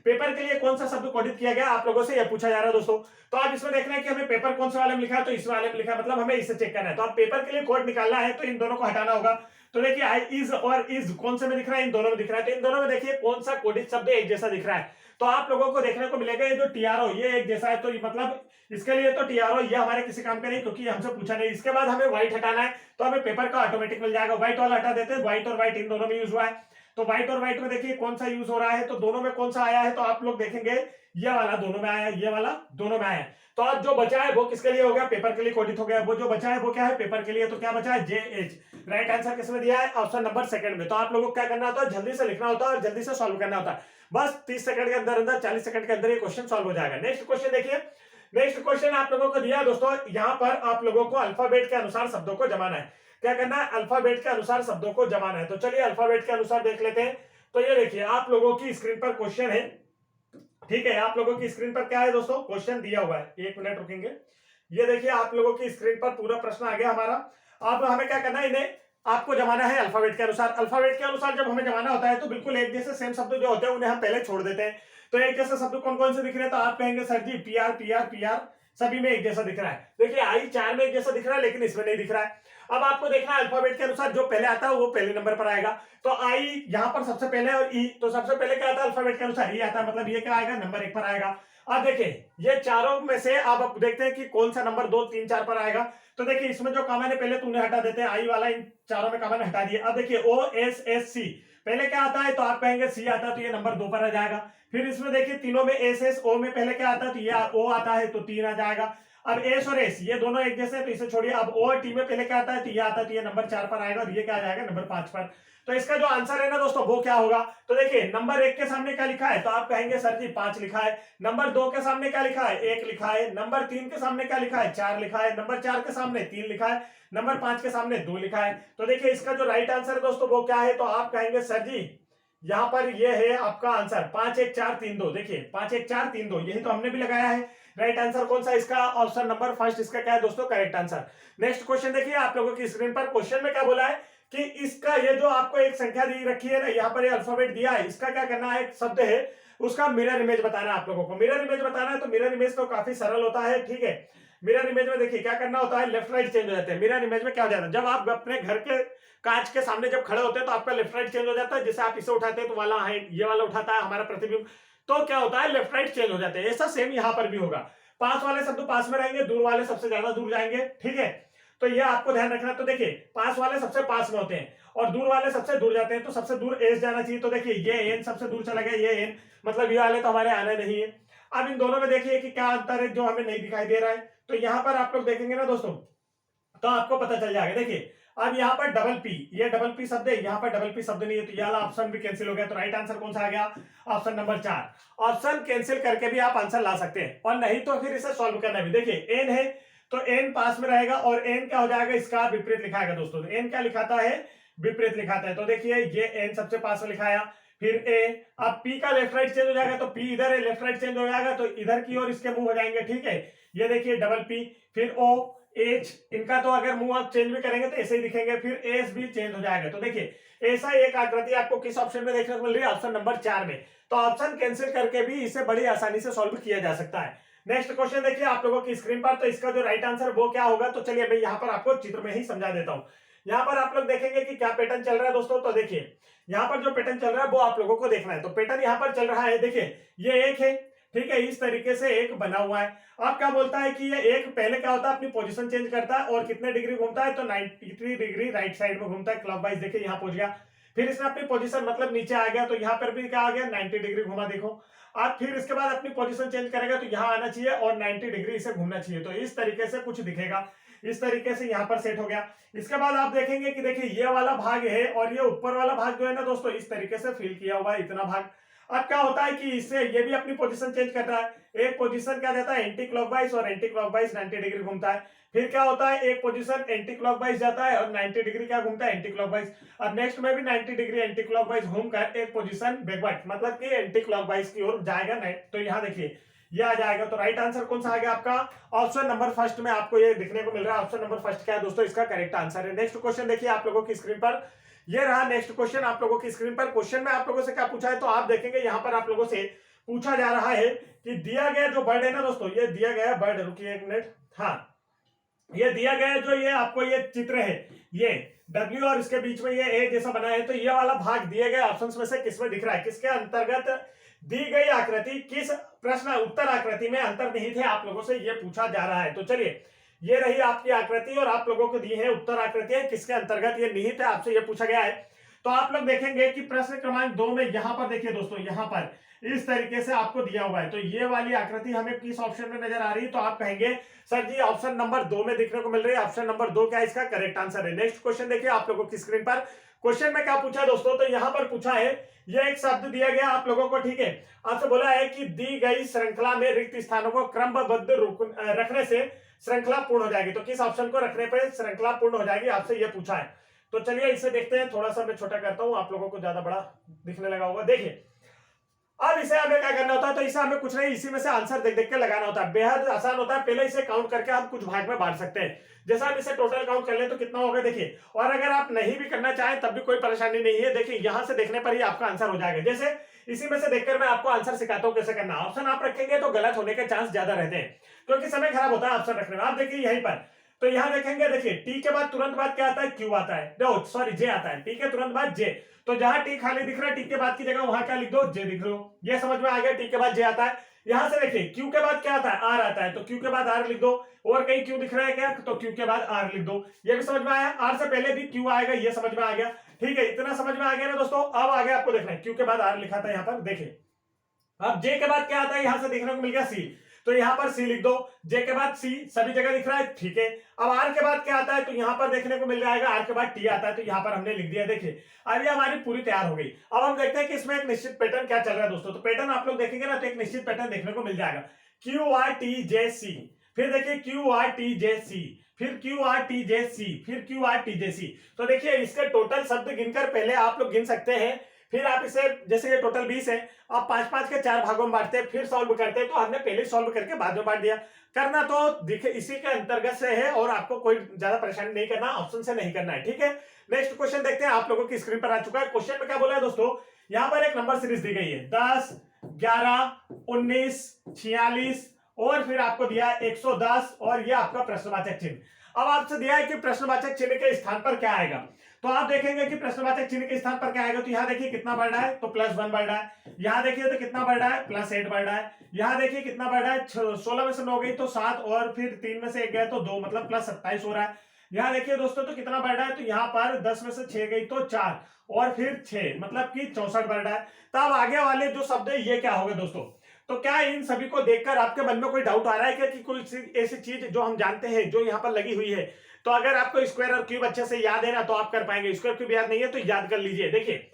पेपर के लिए कौन सा शब्द कोडित किया गया? आप लोगों से यह पूछा जा रहा है दोस्तों। तो आप इसमें देखना है कि हमें पेपर कौन से वाले में लिखा है, तो इस वाले में लिखा है, मतलब हमें इसे चेक करना है। तो आप पेपर के लिए कोड निकालना है तो इन दोनों को हटाना होगा। तो देखिए आई इज और इज कौन से में दिख रहा है? इन दोनों में दिख रहा है। तो इन दोनों में देखिए कौन सा कोडित शब्द एक जैसा दिख रहा है। तो आप लोगों को देखने को मिलेगा ये जो TRO ये एक जैसा है। तो मतलब इसके लिए तो TRO ये हमारे किसी काम का नहीं, क्योंकि हमसे पूछा नहीं। इसके बाद हमें व्हाइट हटाना है, तो हमें पेपर का ऑटोमेटिक मिल जाएगा। व्हाइट वाला हटा देते हैं। व्हाइट और व्हाइट इन दोनों में यूज हुआ है। तो व्हाइट और व्हाइट में देखिए कौन सा यूज हो रहा है। तो दोनों में कौन सा आया है? तो आप लोग देखेंगे ये वाला दोनों में आया, ये वाला दोनों में आया। तो अब जो बचा है वो किसके लिए हो गया? पेपर के लिए कोडित हो गया। वो जो बचा है वो क्या है? पेपर के लिए। तो क्या बचा है? JH। राइट आंसर किसमें दिया है? ऑप्शन नंबर सेकंड में। तो आप लोगों को क्या करना होता है? जल्दी से लिखना होता है और जल्दी से सॉल्व करना होता है। बस 30 सेकंड के अंदर अंदर, 40 सेकंड के अंदर ये क्वेश्चन सॉल्व हो जाएगा। नेक्स्ट क्वेश्चन देखिए। नेक्स्ट क्वेश्चन आप लोगों को दिया दोस्तों, यहां पर आप लोगों को अल्फाबेट के अनुसार शब्दों को जमाना है। क्या करना है? अल्फाबेट के अनुसार शब्दों को जमाना है। तो चलिए अल्फाबेट के अनुसार देख लेते हैं। तो ये देखिए आप लोगों की स्क्रीन पर क्वेश्चन है। ठीक है, आप लोगों की स्क्रीन पर क्या है दोस्तों? क्वेश्चन दिया हुआ है। एक मिनट रुकेंगे। ये देखिए आप लोगों की स्क्रीन पर पूरा प्रश्न आ गया हमारा। अब हमें क्या करना है? इन्हें आपको जमाना है अल्फाबेट के अनुसार। अल्फाबेट के अनुसार जब हमें जमाना होता है तो बिल्कुल एक जैसे सेम शब्द जो होते हैं उन्हें हम पहले छोड़ देते हैं। तो एक जैसे शब्द कौन कौन से दिख रहे हैं? तो आप कहेंगे सर जी PR सभी में एक जैसा दिख रहा है। देखिए आई 4 में एक जैसा दिख रहा है, लेकिन इसमें नहीं दिख रहा है। अब आपको देखना है अल्फाबेट के अनुसार जो पहले आता है वो पहले नंबर पर आएगा। तो आई यहां पर सबसे पहले, और ई तो सबसे पहले क्या आता है? अल्फाबेट के अनुसार ई आता है, मतलब ये क्या आएगा? नंबर 1 पर आएगा। अब देखिए ये चारों में से अब देखते हैं कि कौन सा नंबर 2 3 4 पर आएगा। तो देखिए इसमें जो कॉमन है पहले तूने हटा देते हैं, आई वाला इन चारों में कॉमन हटा दिया। अब देखिए ओ एस एस सी पहले क्या आता है, तो आप कहेंगे सी आता है, तो ये नंबर 2 पर आ जाएगा। फिर इसमें देखिए तीनों में एस एस ओ में पहले क्या आता है, तो ये ओ आता है, तो 3 आ जाएगा। अब एस और एस ये दोनों एक जैसे, तो इसे छोड़िए। अब ओ और टी में पहले क्या आता है, तो ये आता है, तो ये नंबर 4 पर आएगा, और ये क्या आ जाएगा नंबर 5 पर। तो इसका जो आंसर है ना दोस्तों वो क्या होगा, तो देखिए नंबर 1 के सामने क्या लिखा है, तो आप कहेंगे सर जी 5 लिखा है। नंबर 2 के सामने क्या लिखा है, 1 लिखा है। नंबर 3 के सामने क्या लिखा है, 4 लिखा है। नंबर 4 के सामने 3 लिखा है। नंबर 5 के सामने 2 लिखा है। तो देखिए इसका जो राइट आंसर है दोस्तों वो क्या है, तो आप कहेंगे सर जी यहां पर ये है आपका आंसर 5 1 4 3 2। देखिए 5 1 4 3 2 यही तो हमने भी लगाया है। राइट आंसर कौन सा इसका, ऑप्शन नंबर फर्स्ट इसका क्या है दोस्तों, करेक्ट आंसर। नेक्स्ट क्वेश्चन देखिए आप लोगों की स्क्रीन पर। क्वेश्चन में क्या बोला है कि इसका ये जो आपको एक संख्या दी रखी है ना, यहाँ पर ये अल्फाबेट दिया है, इसका क्या करना है, एक शब्द है उसका मिरर इमेज बताना है आप लोगों को। मिरर इमेज बताना है तो मिरर इमेज तो काफी सरल होता है, ठीक है। मिरर इमेज में देखिए क्या करना होता है, लेफ्ट राइट चेंज हो जाते हैं। मिरर इमेज में क्या हो जाता है, जब आप अपने घर के कांच के सामने जब खड़े होते हैं तो आपका लेफ्ट राइट चेंज हो जाता है। जैसे आप इसे उठाते हैं तो वाला है, ये वाला उठाता है हमारा प्रतिबिंब, तो क्या होता है लेफ्ट राइट चेंज हो जाते हैं। ऐसा सेम यहाँ पर भी होगा। पास वाले शब्द पास में रहेंगे, दूर वाले सबसे ज्यादा दूर जाएंगे, ठीक है। तो ये आपको ध्यान रखना। तो देखिए पास वाले सबसे पास में होते हैं और दूर वाले सबसे दूर जाते हैं, तो सबसे दूर एस जाना चाहिए। तो देखिए ये एन सबसे दूर चला गया, ये एन मतलब ये वाले तो हमारे आने नहीं है। अब इन दोनों में देखिए कि क्या अंतर है जो हमें नहीं दिखाई दे रहा है। तो यहां पर आप लोग देखेंगे ना दोस्तों तो आपको पता चल जाएगा। देखिए अब यहाँ पर डबल पी, ये डबल पी शब्द है, यहाँ पर डबल पी शब्द नहीं है, तो ये वाला ऑप्शन भी कैंसिल हो गया। तो राइट आंसर कौन सा आ गया, ऑप्शन नंबर 4। ऑप्शन कैंसिल करके भी आप आंसर ला सकते हैं, और नहीं तो फिर इसे सॉल्व करना भी। देखिए एन है तो एन पास में रहेगा, और एन क्या हो जाएगा, इसका विपरीत लिखाएगा दोस्तों। तो एन क्या लिखाता है, विपरीत लिखाता है। तो देखिए ये एन सबसे पास में लिखाया, फिर ए। अब पी का लेफ्ट राइट चेंज हो जाएगा, तो पी इधर है, लेफ्ट राइट चेंज हो जाएगा तो इधर की ओर इसके मुंह हो जाएंगे, ठीक है। ये देखिए डबल पी, फिर ओ एच, इनका तो अगर मुंह आप चेंज भी करेंगे तो ऐसे ही दिखेंगे, फिर एस भी चेंज हो जाएगा। तो देखिए ऐसा एक आकृति आपको किस ऑप्शन में देखने को मिल रही है, ऑप्शन नंबर 4 में। तो ऑप्शन कैंसिल करके भी इसे बड़ी आसानी से सॉल्व किया जा सकता है। नेक्स्ट क्वेश्चन देखिए आप लोगों की स्क्रीन पर। तो इसका जो राइट आंसर वो क्या होगा, तो चलिए मैं यहाँ पर आपको चित्र में ही समझा देता हूँ। यहाँ पर आप लोग देखेंगे कि क्या पैटर्न चल रहा है दोस्तों। तो देखिए यहाँ पर जो पैटर्न चल रहा है वो आप लोगों को देखना है। तो पैटर्न यहाँ पर चल रहा है, देखिए ये एक है, ठीक है, इस तरीके से एक बना हुआ है। अब क्या बोलता है कि ये एक पहले क्या होता है, अपनी पोजीशन चेंज करता है और कितने डिग्री घूमता है, तो 93 डिग्री राइट साइड में घूमता है क्लॉकवाइज। देखिए यहाँ पहुंच गया, फिर इसने अपनी पोजीशन मतलब नीचे आ गया, तो यहाँ पर भी क्या आ गया 90 डिग्री घुमा। देखो अब फिर इसके बाद अपनी पोजीशन चेंज करेगा तो यहाँ आना चाहिए और 90 डिग्री इसे घूमना चाहिए। तो इस तरीके से कुछ दिखेगा, इस तरीके से यहाँ पर सेट हो गया। इसके बाद आप देखेंगे कि देखिए ये वाला भाग है और ये ऊपर वाला भाग जो है ना दोस्तों इस तरीके से फिल किया हुआ है, इतना भाग। अब क्या होता है कि इससे ये भी अपनी पोजीशन चेंज कर रहा है। एक पोजीशन क्या जाता है एंटी क्लॉकवाइज, और एंटी क्लॉकवाइज 90 डिग्री घूमता है। फिर क्या होता है एक पोजीशन एंटी क्लॉकवाइज जाता है और 90 डिग्री क्या घूमता है, एंटी क्लॉकवाइज। अब नेक्स्ट में भी 90 डिग्री एंटी क्लॉकवाइज घूमकर एक पोजीशन बैकवर्ड मतलब कि एंटी क्लॉकवाइज की ओर जाएगा। तो यहाँ देखिए ये आ जाएगा। तो राइट आंसर कौन सा आ गया आपका, ऑप्शन नंबर फर्स्ट में आपको ये दिखने को मिल रहा है। ऑप्शन नंबर फर्स्ट क्या है दोस्तों, इसका करेक्ट आंसर है। नेक्स्ट क्वेश्चन देखिए आप लोगों की स्क्रीन पर। ये रहा नेक्स्ट क्वेश्चन आप लोगों की स्क्रीन पर। क्वेश्चन में आप लोगों से क्या पूछा है, तो आप देखेंगे यहाँ पर आप लोगों से पूछा जा रहा है कि दिया गया जो बर्ड है ना दोस्तों, ये दिया गया बर्ड, रुकिए एक मिनट, हाँ ये दिया गया जो ये आपको ये चित्र है, ये W और इसके बीच में ये ए जैसा बना है, तो ये वाला भाग दिए गए ऑप्शंस में से किसमें दिख रहा है, किसके अंतर्गत दी गई आकृति किस प्रश्न उत्तर आकृति में अंतर्निहित है, आप लोगों से ये पूछा जा रहा है। तो चलिए ये रही आपकी आकृति और आप लोगों को दी है उत्तर आकृति, किसके अंतर्गत ये निहित है, आपसे ये पूछा गया है। तो आप लोग देखेंगे कि प्रश्न क्रमांक 2 में यहां पर देखिए दोस्तों, यहां पर इस तरीके से आपको दिया हुआ है। तो ये वाली आकृति हमें किस ऑप्शन में नजर आ रही है, तो आप कहेंगे सर जी ऑप्शन नंबर 2 में दिखने को मिल रही है। ऑप्शन नंबर 2 क्या इसका करेक्ट आंसर है। नेक्स्ट क्वेश्चन देखिए आप लोगों की स्क्रीन पर। क्वेश्चन में क्या पूछा है दोस्तों, तो यहां पर पूछा है, ये एक शब्द दिया गया आप लोगों को, ठीक है। आपसे बोला है कि दी गई श्रृंखला में रिक्त स्थानों को क्रमबद्ध रखने से श्रृंखला पूर्ण हो जाएगी। तो किस ऑप्शन को रखने पर श्रृंखला पूर्ण हो जाएगी, आपसे यह पूछा है। तो चलिए इसे देखते हैं, थोड़ा सा मैं छोटा करता हूं, आप लोगों को ज्यादा बड़ा दिखने लगा होगा। देखिए अब इसे हमें क्या करना होता है, तो इसे हमें कुछ नहीं, इसी में से आंसर देख देख के लगाना होता है। बेहद आसान होता है। पहले इसे काउंट करके हम कुछ भाग में बांट सकते हैं। जैसा हम इसे टोटल काउंट कर ले तो कितना होगा देखिए, और अगर आप नहीं भी करना चाहें तब भी कोई परेशानी नहीं है। देखिए यहां से देखने पर ही आपका आंसर हो जाएगा। जैसे इसी में से देखकर मैं आपको आंसर सिखाता हूं कैसे करना। ऑप्शन आप रखेंगे तो गलत होने के चांस ज्यादा रहते हैं, क्योंकि समय खराब होता है ऑप्शन रखने में। आप देखिए यहीं पर तो यहाँ देखेंगे, देखिए टी के बाद तुरंत बाद क्या आता है, क्यू आता है, नो सॉरी जे आता है, टी के तुरंत बाद जे। तो जहां टी खाली दिख रहा है टी के बाद की जगह वहां क्या लिख दो, जे लिख दो। ये समझ में आ गया, टी के बाद जे आता है। यहां से देखिए क्यू के बाद क्या आता है, आर आता है, तो क्यू के बाद आर लिख दो। और कहीं क्यू दिख रहा है क्या, तो क्यू के बाद आर लिख दो। ये भी समझ में आया, आर से पहले भी क्यू आएगा, ये समझ में आ गया। ठीक है, इतना समझ में आ गया ना दोस्तों। अब आगे आपको देखना है, क्यू के बाद आर लिखा था यहाँ पर, देखिए अब जे के बाद क्या आता है, यहां से देखने को मिल गया सी, तो यहां पर सी लिख दो। जे के बाद सी सभी जगह दिख रहा है, ठीक है। अब आर के बाद क्या आता है, तो यहां पर देखने को मिल जाएगा आर के बाद टी आता है, तो यहां पर हमने लिख दिया। देखिए अब ये हमारी पूरी तैयार हो गई। अब हम देखते हैं कि इसमें एक निश्चित पैटर्न क्या चल रहा है दोस्तों। तो पैटर्न आप लोग देखेंगे ना, तो एक निश्चित पैटर्न देखने को मिल जाएगा, क्यू आर टी जे सी, फिर देखिए क्यू आर टी जे सी, फिर क्यू आर टी जे सी, फिर क्यू आर टी जे सी। तो देखिए इसके टोटल शब्द गिनकर पहले आप लोग गिन सकते हैं, फिर आप इसे, जैसे ये टोटल 20 है, आप 5-5 के 4 भागों में बांटते हैं, फिर सॉल्व करते हैं। तो हमने पहले सॉल्व करके बाद में बांट दिया। करना तो देखिए इसी के अंतर्गत से है, और आपको कोई ज्यादा परेशानी नहीं करना, ऑप्शन से नहीं करना है, ठीक है। नेक्स्ट क्वेश्चन देखते हैं, आप लोगों की स्क्रीन पर आ चुका है। क्वेश्चन में क्या बोला है दोस्तों, यहाँ पर एक नंबर सीरीज दी गई है 10, 11, 19, 46 और फिर आपको दिया 110, और ये आपका प्रश्नवाचक चिन्ह। अब आपसे दिया है कि प्रश्नवाचक चिन्ह के स्थान पर क्या आएगा। तो आप देखेंगे कि प्रश्नवाचक चिन्ह के स्थान पर क्या आएगा। तो यहाँ देखिए कितना बढ़ रहा है, तो +1 बढ़ रहा है। यहाँ देखिए तो कितना बढ़ रहा है, +8 बढ़ रहा है। यहाँ देखिए कितना बढ़ रहा है, 16 में से 9 गई तो 7, और फिर 3 में से 1 गया तो 2, मतलब +27 हो रहा है। यहाँ देखिए दोस्तों तो कितना बढ़ रहा है, तो यहाँ पर 10 में से 6 गई तो 4, और फिर 6, मतलब कि 64 बढ़ रहा है। तब आगे वाले जो शब्द है ये क्या होगा दोस्तों। तो क्या इन सभी को देखकर आपके मन में कोई डाउट आ रहा है क्या, कि कोई ऐसी चीज जो हम जानते हैं जो यहाँ पर लगी हुई है। तो अगर आपको स्क्वायर और क्यूब अच्छे से याद है ना, तो आप कर पाएंगे। स्क्वायर क्यूब याद नहीं है तो याद कर लीजिए। देखिए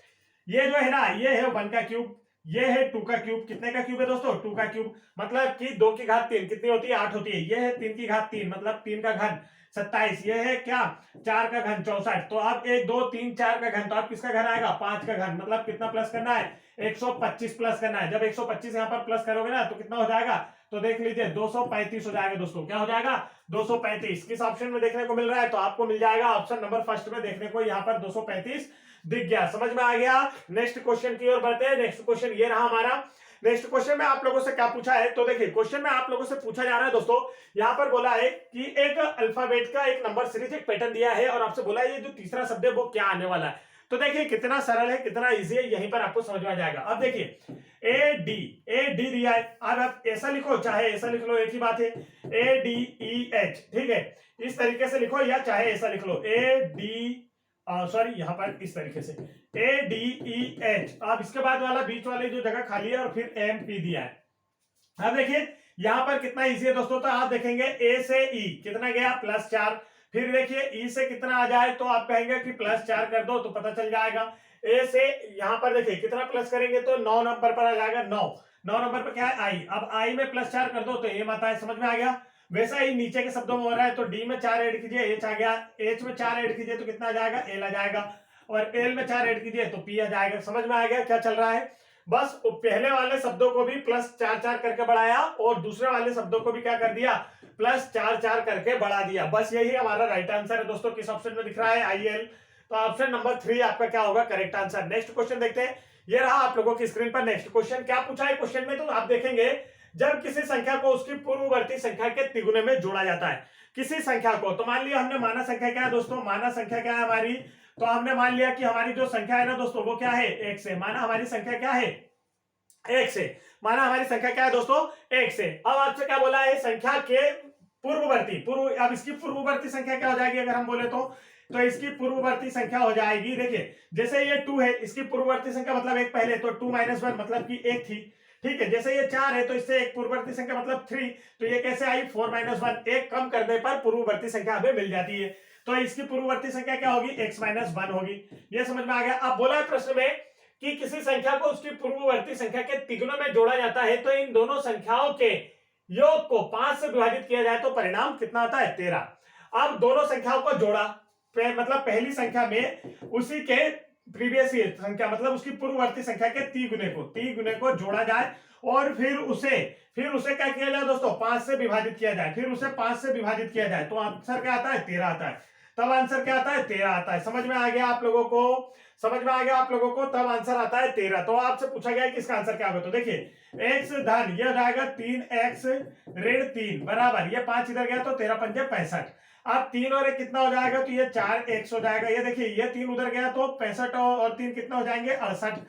ये जो है ना, ये है 1 का क्यूब, ये है 2 का क्यूब। कितने का क्यूब है दोस्तों, 2 का क्यूब, मतलब कि 2 की घात 3 कितनी होती है, 8 होती है। ये है 3 की घात 3, मतलब 3 का घन 27। ये है क्या, 4 का घन 64। तो अब 1 2 3 4 का घन, तो अब किसका घन आएगा, 5 का घन, मतलब कितना प्लस करना है, 125 प्लस करना है। जब 125 यहाँ पर प्लस करोगे ना, तो कितना हो जाएगा, तो देख लीजिए 235 हो जाएगा दोस्तों। क्या हो जाएगा, 235। किस ऑप्शन में देखने को मिल रहा है, तो आपको मिल जाएगा ऑप्शन नंबर फर्स्ट में देखने को, यहाँ पर 235 दिख गया। समझ में आ गया। नेक्स्ट क्वेश्चन की ओर बढ़ते हैं। नेक्स्ट क्वेश्चन ये रहा हमारा। नेक्स्ट क्वेश्चन में आप लोगों से क्या पूछा है, तो देखिए क्वेश्चन में आप लोगों से पूछा जा रहा है दोस्तों, यहाँ पर बोला है कि एक अल्फाबेट का एक नंबर सीरीज एक पैटर्न दिया है, और आपसे बोला है ये जो तीसरा शब्द है वो क्या आने वाला है। तो देखिए कितना सरल है, कितना इजी है, यहीं पर आपको समझ में आ जाएगा। अब देखिए ए डी दिया है, अब आप ऐसा लिखो चाहे ऐसा लिख लो, एक ही बात है, ADEH, ठीक है, इस तरीके से लिखो, या चाहे ऐसा लिख लो सॉरी यहाँ पर इस तरीके से ADEH। अब इसके बाद वाला बीच वाली जो जगह खाली है, और फिर MP दिया है। अब देखिए यहां पर कितना इजी है दोस्तों, तो आप देखेंगे A से E कितना गया, +4। फिर देखिए E से कितना आ जाए, तो आप कहेंगे कि +4 कर दो, तो पता चल जाएगा। A से यहां पर देखिए कितना प्लस करेंगे, तो 9 नंबर पर आ जाएगा, 9 नंबर पर क्या है, I। अब I में +4 कर दो, तो M आता है। समझ में आ गया। वैसा ही नीचे के शब्दों में हो रहा है, तो D में 4 ऐड कीजिए, H आ गया। H में 4 ऐड कीजिए तो कितना आ जाएगा, L आ जाएगा। और L में 4 ऐड कीजिए तो P आ जाएगा। समझ में आ गया क्या चल रहा है। बस पहले वाले शब्दों को भी +4 करके बढ़ाया, और दूसरे वाले शब्दों को भी क्या कर दिया, +4 करके बढ़ा दिया। बस यही हमारा राइट आंसर है दोस्तों। किस ऑप्शन में दिख रहा है, IL। तो ऑप्शन नंबर 3 आपका क्या होगा, करेक्ट आंसर। नेक्स्ट क्वेश्चन देखते हैं, ये रहा आप लोगों की स्क्रीन पर। नेक्स्ट क्वेश्चन क्या पूछा है क्वेश्चन में, तो आप देखेंगे जब किसी संख्या को उसकी पूर्ववर्ती संख्या के तिगुने में जोड़ा जाता है, किसी संख्या को, तो मान लिया हमने माना संख्या क्या है दोस्तों, माना संख्या क्या है हमारी, तो हमने मान लिया कि हमारी जो संख्या है ना दोस्तों वो क्या है, 1 से। माना हमारी संख्या क्या है, 1 से। माना हमारी संख्या क्या है दोस्तों, 1 से। अब आपसे क्या बोला है, संख्या के अब इसकी पूर्ववर्ती संख्या क्या हो जाएगी, अगर हम बोले तो इसकी पूर्ववर्ती संख्या हो जाएगी, देखिए जैसे ये 2 है, इसकी पूर्ववर्ती संख्या मतलब 1 पहले, तो 2 - 1 मतलब कि 1 थी, ठीक है। जैसे ये 4 है, तो इससे एक पूर्ववर्ती संख्या मतलब 3, तो ये कैसे आई, 4 - 1, एक कम करने पर पूर्ववर्ती संख्या हमें मिल जाती है। तो इसकी पूर्ववर्ती संख्या क्या होगी, x - 1 होगी। ये समझ में आ गया। अब बोला है प्रश्न में कि किसी संख्या को उसकी पूर्ववर्ती संख्या के तिगुने में जोड़ा जाता है, तो इन दोनों संख्याओं के योग को 5 से विभाजित किया जाए तो परिणाम कितना आता है, 13। अब दोनों संख्याओं को जोड़ा, मतलब पहली संख्या में उसी के प्रीवियस संख्या, मतलब उसकी पूर्ववर्ती संख्या के तिगुने को जोड़ा जाए, और फिर उसे क्या किया जाए दोस्तों, 5 से विभाजित किया जाए। फिर उसे 5 से विभाजित किया जाए तो आंसर क्या आता है, 13 आता है। तब आंसर क्या आता है, 13 आता है। समझ में आ गया आप लोगों को। समझ में आ गया आप लोगों को, तब आंसर आता है 13। तो आपसे पूछा गया है कि इसका आंसर क्या होगा, तो देखिए x धन ये हो जाएगा 3x ऋण 3 बराबर ये 5 इधर गया तो 13 पंजे 65। अब 3 और 1 कितना हो जाएगा, तो ये 4x हो जाएगा। ये देखिए ये 3 उधर गया तो 65 और 3 कितना हो जाएंगे 68।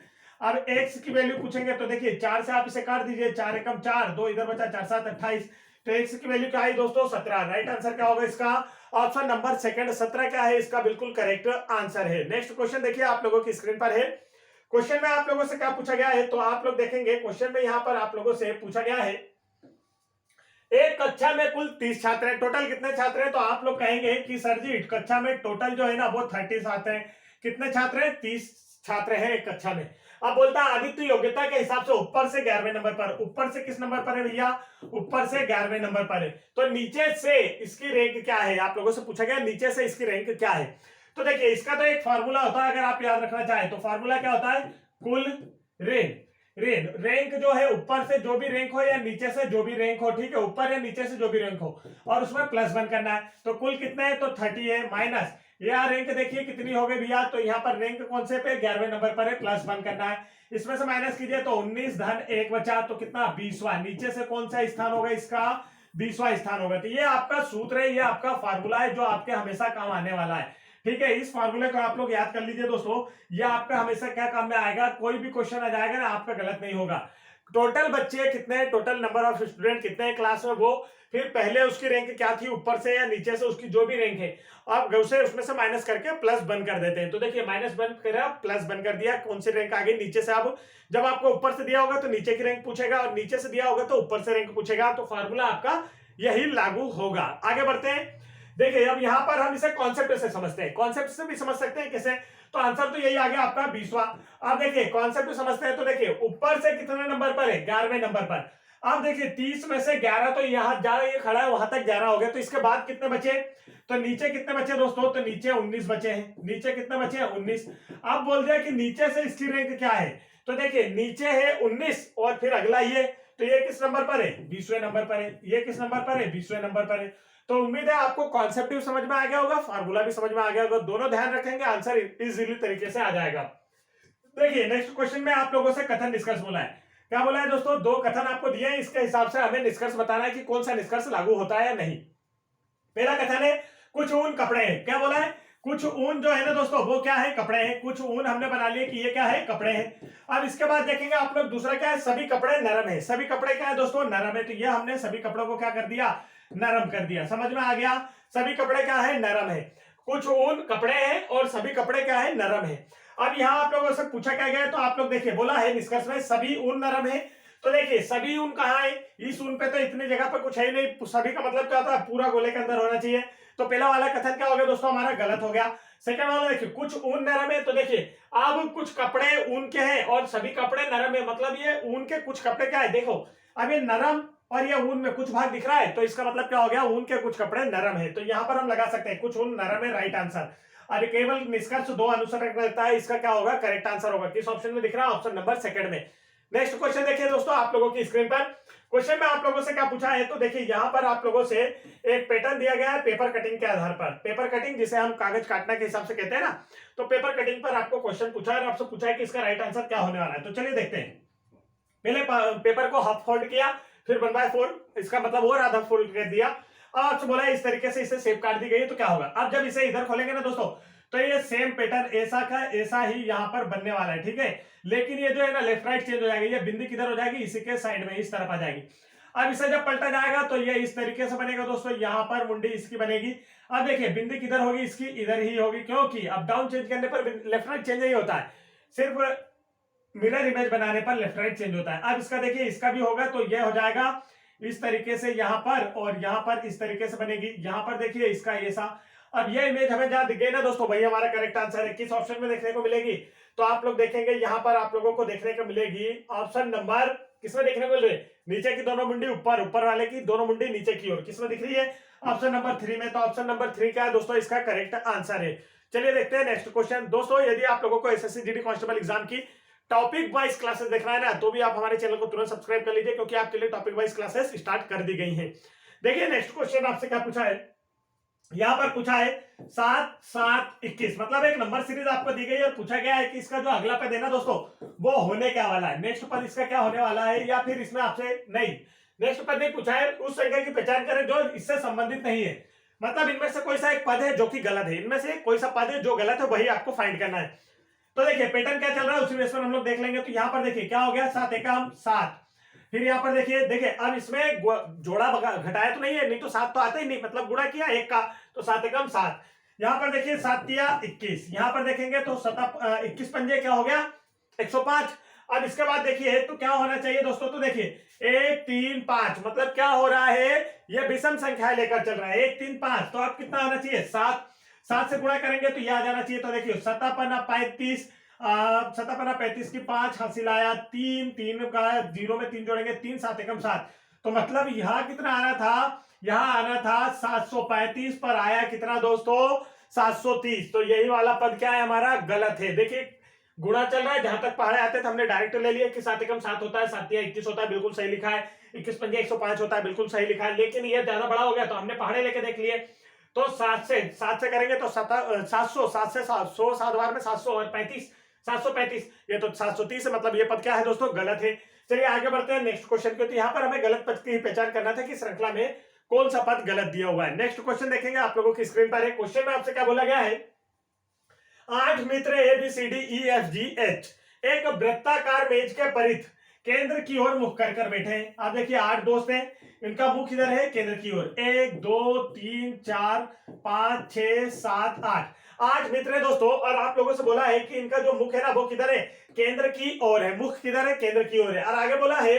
अब x की वैल्यू पूछेंगे तो देखिए 4 से आप इसे काट दीजिए, 4 एकम 4, 2 इधर बचा 4 7 28। तो x की वैल्यू क्या है दोस्तों 17। राइट आंसर क्या होगा इसका, ऑप्शन नंबर सेकंड 17 क्या है इसका बिल्कुल करेक्ट आंसर है। नेक्स्ट क्वेश्चन देखिए आप लोगों की स्क्रीन पर है। क्वेश्चन में आप लोगों से क्या पूछा गया है, तो आप लोग देखेंगे क्वेश्चन में यहां पर आप लोगों से पूछा गया है एक कक्षा में कुल 30 छात्र हैं, टोटल कितने छात्र हैं, तो आप लोग कहेंगे कि सर जी कक्षा में टोटल जो है ना वो 30 छात्र हैं। कितने छात्र हैं, 30 छात्र हैं एक कक्षा में। अब बोलता है आदित्य योग्यता के हिसाब से ऊपर से 11वें नंबर पर, ऊपर से किस नंबर पर है भैया, ऊपर से 11वें नंबर पर है। तो नीचे से इसकी रैंक क्या है, आप लोगों से पूछा गया नीचे से इसकी रैंक क्या है। तो देखिए इसका तो एक फार्मूला होता है, अगर आप याद रखना चाहें तो फार्मूला क्या होता है, कुल रैंक। रैंक जो है ऊपर से जो भी रैंक हो या नीचे से जो भी रैंक हो, ठीक है, ऊपर या नीचे से जो भी रैंक हो और उसमें प्लस 1 करना है। तो कुल कितना है, तो 30 है, माइनस यहाँ रैंक देखिए कितनी हो गई भैया, तो यहाँ पर रैंक कौन से पे 11वें नंबर पर है, प्लस 1 करना है। इसमें से माइनस कीजिए तो 19 धन 1 बचा तो कितना 20वां, नीचे से कौन सा स्थान होगा इसका 20वां स्थान होगा। तो ये आपका सूत्र है, ये आपका फार्मूला है जो आपके हमेशा काम आने वाला है। ठीक है, इस फार्मूले को आप लोग याद कर लीजिए दोस्तों, ये आपका हमेशा क्या काम में आएगा, कोई भी क्वेश्चन आ जाएगा ना आपका गलत नहीं होगा। टोटल बच्चे कितने हैं, टोटल नंबर ऑफ स्टूडेंट कितने हैं क्लास में, वो फिर पहले उसकी रैंक क्या थी ऊपर से या नीचे से उसकी जो भी रैंक है आप उसे उसमें से माइनस करके प्लस 1 कर देते हैं। तो देखिए माइनस 1 करा प्लस 1 कर दिया, कौन सी रैंक आ गई नीचे से। अब जब आपको ऊपर से दिया होगा तो नीचे की रैंक पूछेगा और नीचे से दिया होगा तो ऊपर से रैंक पूछेगा। तो फार्मूला आपका यही लागू होगा। आगे बढ़ते हैं, देखिए अब यहां पर हम इसे कॉन्सेप्ट से समझते हैं, कॉन्सेप्ट से भी समझ सकते हैं कैसे, तो आंसर तो यही आ गया आपका 20वां। अब देखिए कॉन्सेप्ट समझते हैं तो देखिए ऊपर से कितने नंबर पर है, 11वें नंबर पर। अब देखिए 30 में से 11 तो यहां जा ये खड़ा है वहां तक 11 हो गया, तो इसके बाद कितने बचे, तो नीचे कितने बचे दोस्तों, तो नीचे 19 बचे हैं, नीचे कितने बचे हैं 19। अब बोल दिया कि नीचे से इसकी रैंक क्या है, तो देखिए नीचे है 19 और फिर अगला ये, तो ये किस नंबर पर है 20वें नंबर पर है, ये किस नंबर पर है 20वें नंबर पर है। तो उम्मीद है आपको कॉन्सेप्ट भी समझ में आ गया होगा, फार्मूला भी समझ में आ गया होगा, दोनों ध्यान रखेंगे आंसर इजीली तरीके से आ जाएगा। देखिए नेक्स्ट क्वेश्चन में आप लोगों से कथन निष्कर्ष बोला है। क्या बोला है दोस्तों, 2 कथन आपको दिए हैं, इसके हिसाब से हमें निष्कर्ष बताना है कि कौन सा निष्कर्ष लागू होता है या नहीं। पहला कथन है कुछ ऊन कपड़े हैं, क्या बोला है, कुछ ऊन जो है ना दोस्तों वो क्या है, कपड़े हैं। कुछ ऊन हमने बना लिए कि ये क्या है, कपड़े हैं। अब इसके बाद देखेंगे आप लोग दूसरा क्या है, सभी कपड़े नरम है। सभी कपड़े क्या है दोस्तों, नरम है। तो ये हमने सभी कपड़ों को क्या कर दिया, नरम कर दिया। समझ में आ गया, सभी कपड़े क्या है, नरम है। कुछ ऊन कपड़े हैं और सभी कपड़े क्या है, नरम है। अब यहाँ आप लोगों से पूछा क्या गया, तो आप लोग देखिए बोला है निष्कर्ष में सभी ऊन नरम है। तो देखिए सभी ऊन कहाँ है, इस ऊन पे तो इतनी जगह पर कुछ है ही नहीं। सभी का मतलब क्या होता है, पूरा गोले के अंदर होना चाहिए। तो पहला वाला कथन क्या हो गया दोस्तों, हमारा गलत हो गया। सेकंड वाला देखिए कुछ ऊन नरम है, तो देखिए अब कुछ कपड़े ऊन के हैं और सभी कपड़े नरम है, मतलब ये ऊन के कुछ कपड़े क्या है, देखो अब ये नरम और ये ऊन में कुछ भाग दिख रहा है, तो इसका मतलब क्या हो गया, ऊन के कुछ कपड़े नरम है। तो यहां पर हम लगा सकते हैं कुछ ऊन नरम है, राइट आंसर। अरे केवल निष्कर्ष 2 अनुसार रहता है, इसका क्या होगा, करेक्ट आंसर होगा। किस ऑप्शन में दिख रहा है, ऑप्शन नंबर सेकंड में। नेक्स्ट क्वेश्चन देखिए दोस्तों आप लोगों की स्क्रीन पर। क्वेश्चन में आप लोगों से क्या पूछा है, तो देखिए यहां पर आप लोगों से एक पैटर्न दिया गया है पेपर कटिंग के आधार पर। पेपर कटिंग जिसे हम कागज काटने के हिसाब से कहते हैं ना, तो पेपर कटिंग पर आपको क्वेश्चन पूछा है और आपसे पूछा है कि इसका राइट आंसर क्या होने वाला है। तो चलिए देखते हैं। पहले पेपर को हाफ फोल्ड किया, फिर 1/4, इसका मतलब और आधा फोल्ड कर दिया। अब आपसे बोला है इस तरीके से इसे शेप काट दी गई है, तो क्या होगा। अब जब इसे इधर खोलेंगे ना दोस्तों, तो ये सेम पैटर्न ऐसा का ऐसा ही यहाँ पर बनने वाला है, ठीक है। लेकिन ये जो है ना लेफ्ट राइट चेंज हो जाएगी, ये बिंदी किधर हो जाएगी, इसी के साइड में इस तरफ आ जाएगी। अब इसे जब पलटा जाएगा तो ये इस तरीके से बनेगा दोस्तों, यहाँ पर मुंडी इसकी बनेगी। अब देखिए बिंदी किधर होगी, इसकी इधर ही होगी, क्योंकि अप डाउन चेंज करने पर लेफ्ट राइट चेंज नहीं होता है, सिर्फ मिरर इमेज बनाने पर लेफ्ट राइट चेंज होता है। अब इसका देखिए इसका भी होगा, तो ये हो जाएगा इस तरीके से यहाँ पर, और यहाँ पर इस तरीके से बनेगी। यहाँ पर देखिए इसका ऐसा। अब ये इमेज हमें जहां दिख गई ना दोस्तों, वही हमारा करेक्ट आंसर है। किस ऑप्शन में देखने को मिलेगी, तो आप लोग देखेंगे यहाँ पर आप लोगों को देखने को मिलेगी ऑप्शन नंबर, किसमें देखने को मिल रही है, नीचे की दोनों मुंडी ऊपर, ऊपर वाले की दोनों मुंडी नीचे की ओर, किसमें दिख रही है, ऑप्शन नंबर 3 में। तो ऑप्शन नंबर 3 क्या है दोस्तों, इसका करेक्ट आंसर है। चलिए देखते हैं नेक्स्ट क्वेश्चन। दोस्तों यदि आप लोगों को एसएससी जीडी कांस्टेबल एग्जाम की टॉपिक वाइज क्लासेस देखना है ना, तो भी आप हमारे चैनल को तुरंत सब्सक्राइब कर लीजिए, क्योंकि आपके लिए टॉपिक वाइज क्लासेस स्टार्ट कर दी गई हैं। देखिए नेक्स्ट क्वेश्चन आपसे क्या पूछा है, यहां पर पूछा है 7 7 21, मतलब एक नंबर सीरीज आपको दी गई है और पूछा गया है कि इसका जो अगला पद है ना दोस्तों वो होने क्या वाला है, नेक्स्ट पद इसका क्या होने वाला है, या फिर इसमें आपसे नहीं नेक्स्ट पद नहीं पूछा है, उस संख्या की पहचान करें जो इससे संबंधित नहीं है। मतलब इनमें से कोई सा एक पद है जो कि गलत है, इनमें से कोई सा पद है जो गलत है वही आपको फाइंड करना है। तो देखिए पैटर्न क्या चल रहा है उसी बेस पर हम लोग देख लेंगे। तो यहाँ पर देखिए क्या हो गया, 7 एकम 7, फिर यहाँ पर देखिए देखिए अब इसमें जोड़ा घटाया तो नहीं है, नहीं तो 7 तो आता ही नहीं, मतलब गुणा किया एक का, तो 7 एकम 7। यहाँ पर देखिए 7 तिया 21, यहाँ पर देखेंगे तो 21 पंजे क्या हो गया 105। अब इसके बाद देखिए तो क्या होना चाहिए दोस्तों, तो देखिए 1 3 5, मतलब क्या हो रहा है, ये विषम संख्या लेकर चल रहा है 1 3 5, तो अब कितना आना चाहिए 7, 7 से गुणा करेंगे तो यह आ जाना चाहिए। तो देखिए 7 35 की 5 हासिल आया, 3 3 का 0 में 3 जोड़ेंगे 3 7 एकम 7, तो मतलब यहाँ कितना आना था, यहाँ आना था 735 पर आया कितना दोस्तों 730। तो यही वाला पद क्या है हमारा गलत है। देखिए गुणा चल रहा है, जहां तक पहाड़े आते थे हमने डायरेक्ट ले लिया कि 7 एकम 7 होता है, 7 तिया 21 होता है, बिल्कुल सही लिखा है, 21 पंजे 105 होता है, बिल्कुल सही लिखा है, लेकिन ये ज्यादा बड़ा हो गया तो हमने पहाड़े लेके देख लिए। तो 7 से करेंगे तो 700, 7 से 700, 7 बार में 700 और 35 735, ये तो 730 है, मतलब ये पद क्या है दोस्तों गलत है। चलिए आगे बढ़ते हैं नेक्स्ट क्वेश्चन पे। तो यहाँ पर हमें गलत पद की पहचान करना था कि श्रृंखला में कौन सा पद गलत दिया हुआ है। नेक्स्ट क्वेश्चन देखेंगे आप लोगों की स्क्रीन पर है। क्वेश्चन में आपसे क्या बोला गया है, 8 मित्र A B C D E F G H एक वृत्ताकार मेज के परिध केंद्र की ओर मुख कर बैठे हैं। आप देखिए 8 दोस्त हैं, इनका मुख इधर है केंद्र की ओर, 1 2 3 4 5 6 7 8 मित्र है दोस्तों, और आप लोगों से बोला है कि इनका जो मुख है ना वो किधर है, केंद्र की ओर है, मुख किधर है, केंद्र की ओर है। और आगे बोला है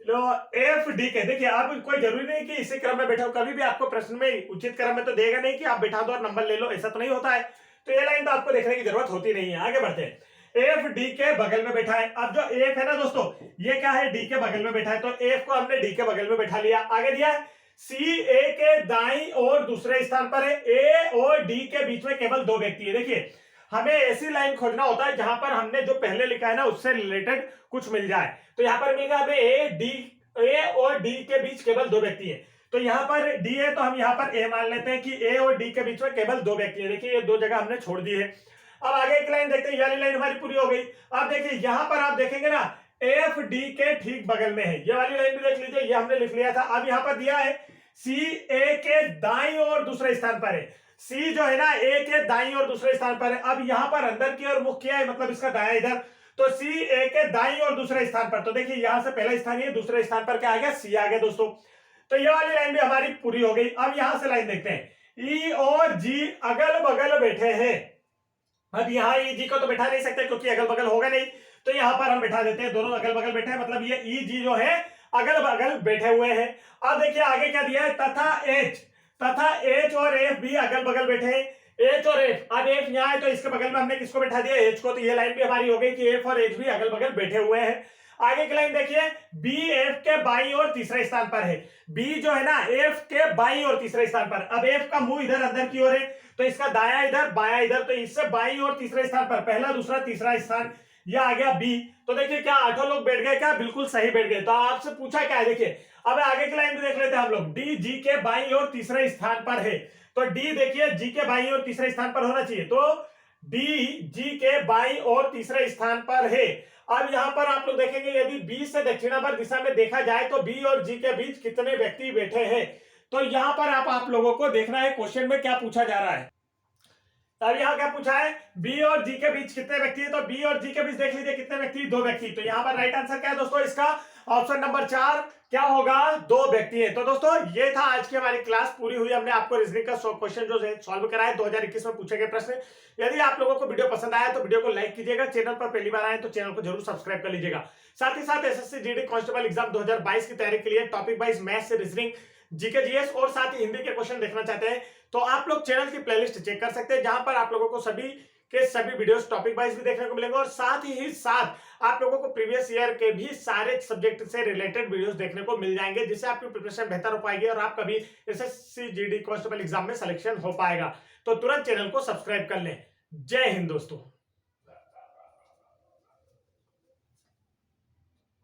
एफ डी के, देखिए अब कोई जरूरी नहीं कि इसी क्रम में बैठा हो, कभी भी आपको प्रश्न में उचित क्रम में तो देगा नहीं कि आप बैठा दो और नंबर ले लो, ऐसा तो नहीं होता है। तो ये लाइन तो आपको देखने की जरूरत होती नहीं है। आगे बढ़ते हैं, एफ डी के बगल में बैठा है। अब जो एफ है ना दोस्तों ये क्या है, डी के बगल में बैठा है, तो एफ को हमने डी के बगल में बैठा लिया। आगे दिया है सी ए के दाईं और दूसरे स्थान पर है, ए और डी के बीच में केवल 2 व्यक्ति है। देखिए हमें ऐसी लाइन खोजना होता है जहां पर हमने जो पहले लिखा है ना उससे रिलेटेड कुछ मिल जाए। तो यहां पर मिलेगा हमें ए और डी के बीच केवल 2 व्यक्ति है, तो यहां पर डी है तो हम यहां पर ए मान लेते हैं कि ए और डी के बीच में केवल 2 व्यक्ति है। देखिए ये 2 जगह हमने छोड़ दी है। अब आगे एक लाइन देखते हैं, ये वाली लाइन हमारी पूरी हो गई। अब देखिए यहां पर आप देखेंगे ना एफ डी के ठीक बगल में है, ये वाली लाइन भी देख लीजिए, ये हमने लिख लिया था। अब यहां पर दिया है सी ए के दाईं और दूसरे स्थान पर है, सी जो है ना ए के दाईं और दूसरे स्थान पर है। अब यहां पर अंदर की ओर मुख किया है, मतलब इसका दाया इधर, तो सी ए के दाईं और दूसरे स्थान पर, तो देखिए यहां से पहला स्थान है, दूसरे स्थान पर क्या आ गया सी आ गया दोस्तों। तो ये वाली लाइन भी हमारी पूरी हो गई। अब यहां से लाइन देखते हैं, ई और जी अगल बगल बैठे हैं। अब यहाँ ई जी को तो बैठा नहीं सकते क्योंकि अगल बगल होगा नहीं, तो यहां पर हम बैठा देते हैं, दोनों अगल बगल बैठे हैं, मतलब ये ई जी जो है अगल बगल बैठे हुए हैं। अब देखिए आगे क्या दिया है, तथा एच और एफ भी अगल बगल बैठे हैं, एच और एफ। अब एफ यहाँ है तो इसके बगल में हमने किसको बैठा दिया, एच को, तो ये लाइन भी हमारी हो गई कि एफ और एच भी अगल बगल बैठे हुए हैं। आगे की लाइन देखिए, बी एफ के बाईं और तीसरे स्थान पर है, बी जो है ना एफ के बाईं और तीसरे स्थान पर। अब एफ का मुंह इधर अंदर की ओर है, तो इसका दाया इधर बाया इधर, तो इससे बाईं और तीसरे स्थान पर पहला दूसरा तीसरा स्थान यह आ गया बी। तो देखिए क्या 8 लोग बैठ गए, क्या बिल्कुल सही बैठ गए। तो आपसे पूछा क्या है, देखिए अब आगे की लाइन भी देख लेते हैं हम लोग, डी जी के बाईं और तीसरे स्थान पर है, तो डी देखिए जी के बाईं और तीसरे स्थान पर होना चाहिए, तो डी जी के बाईं और तीसरे स्थान पर है। अब यहां पर आप लोग देखेंगे यदि बी से दक्षिणावर्त दिशा में देखा जाए तो बी और जी के बीच कितने व्यक्ति बैठे हैं। तो यहां पर आप लोगों को देखना है क्वेश्चन में क्या पूछा जा रहा है। अब यहाँ क्या पूछा है, बी और जी के बीच कितने व्यक्ति है, तो बी और जी के बीच देख लीजिए कितने व्यक्ति, 2 व्यक्ति। तो यहाँ पर राइट आंसर क्या है दोस्तों, इसका ऑप्शन नंबर 4 क्या होगा, 2 व्यक्ति है। तो दोस्तों ये था आज की हमारी क्लास, पूरी हुई, हमने आपको रीजनिंग का क्वेश्चन जो सॉल्व कराया 2021 में पूछे गए प्रश्न। यदि आप लोगों को वीडियो पसंद आया तो वीडियो को लाइक कीजिएगा, चैनल पर पहली बार आए तो चैनल को जरूर सब्सक्राइब कर लीजिएगा। साथ ही साथ एसएससी जीडी कांस्टेबल एग्जाम 2022 की तैयारी के लिए topic wise maths, reasoning, GK GS और साथ ही हिंदी के क्वेश्चन देखना चाहते हैं तो आप लोग चैनल की प्लेलिस्ट चेक कर सकते हैं, जहां पर आप लोगों को सभी के सभी वीडियोस टॉपिक वाइज भी देखने को मिलेंगे, और साथ ही साथ आप लोगों को प्रीवियस ईयर के भी सारे सब्जेक्ट से रिलेटेड वीडियोस देखने को मिल जाएंगे, जिससे आपकी प्रिपरेशन बेहतर हो पाएगी और आप कभी एसएससी जीडी कांस्टेबल एग्जाम में सिलेक्शन हो पाएगा। तो तुरंत चैनल को सब्सक्राइब कर लें। जय हिंद दोस्तों।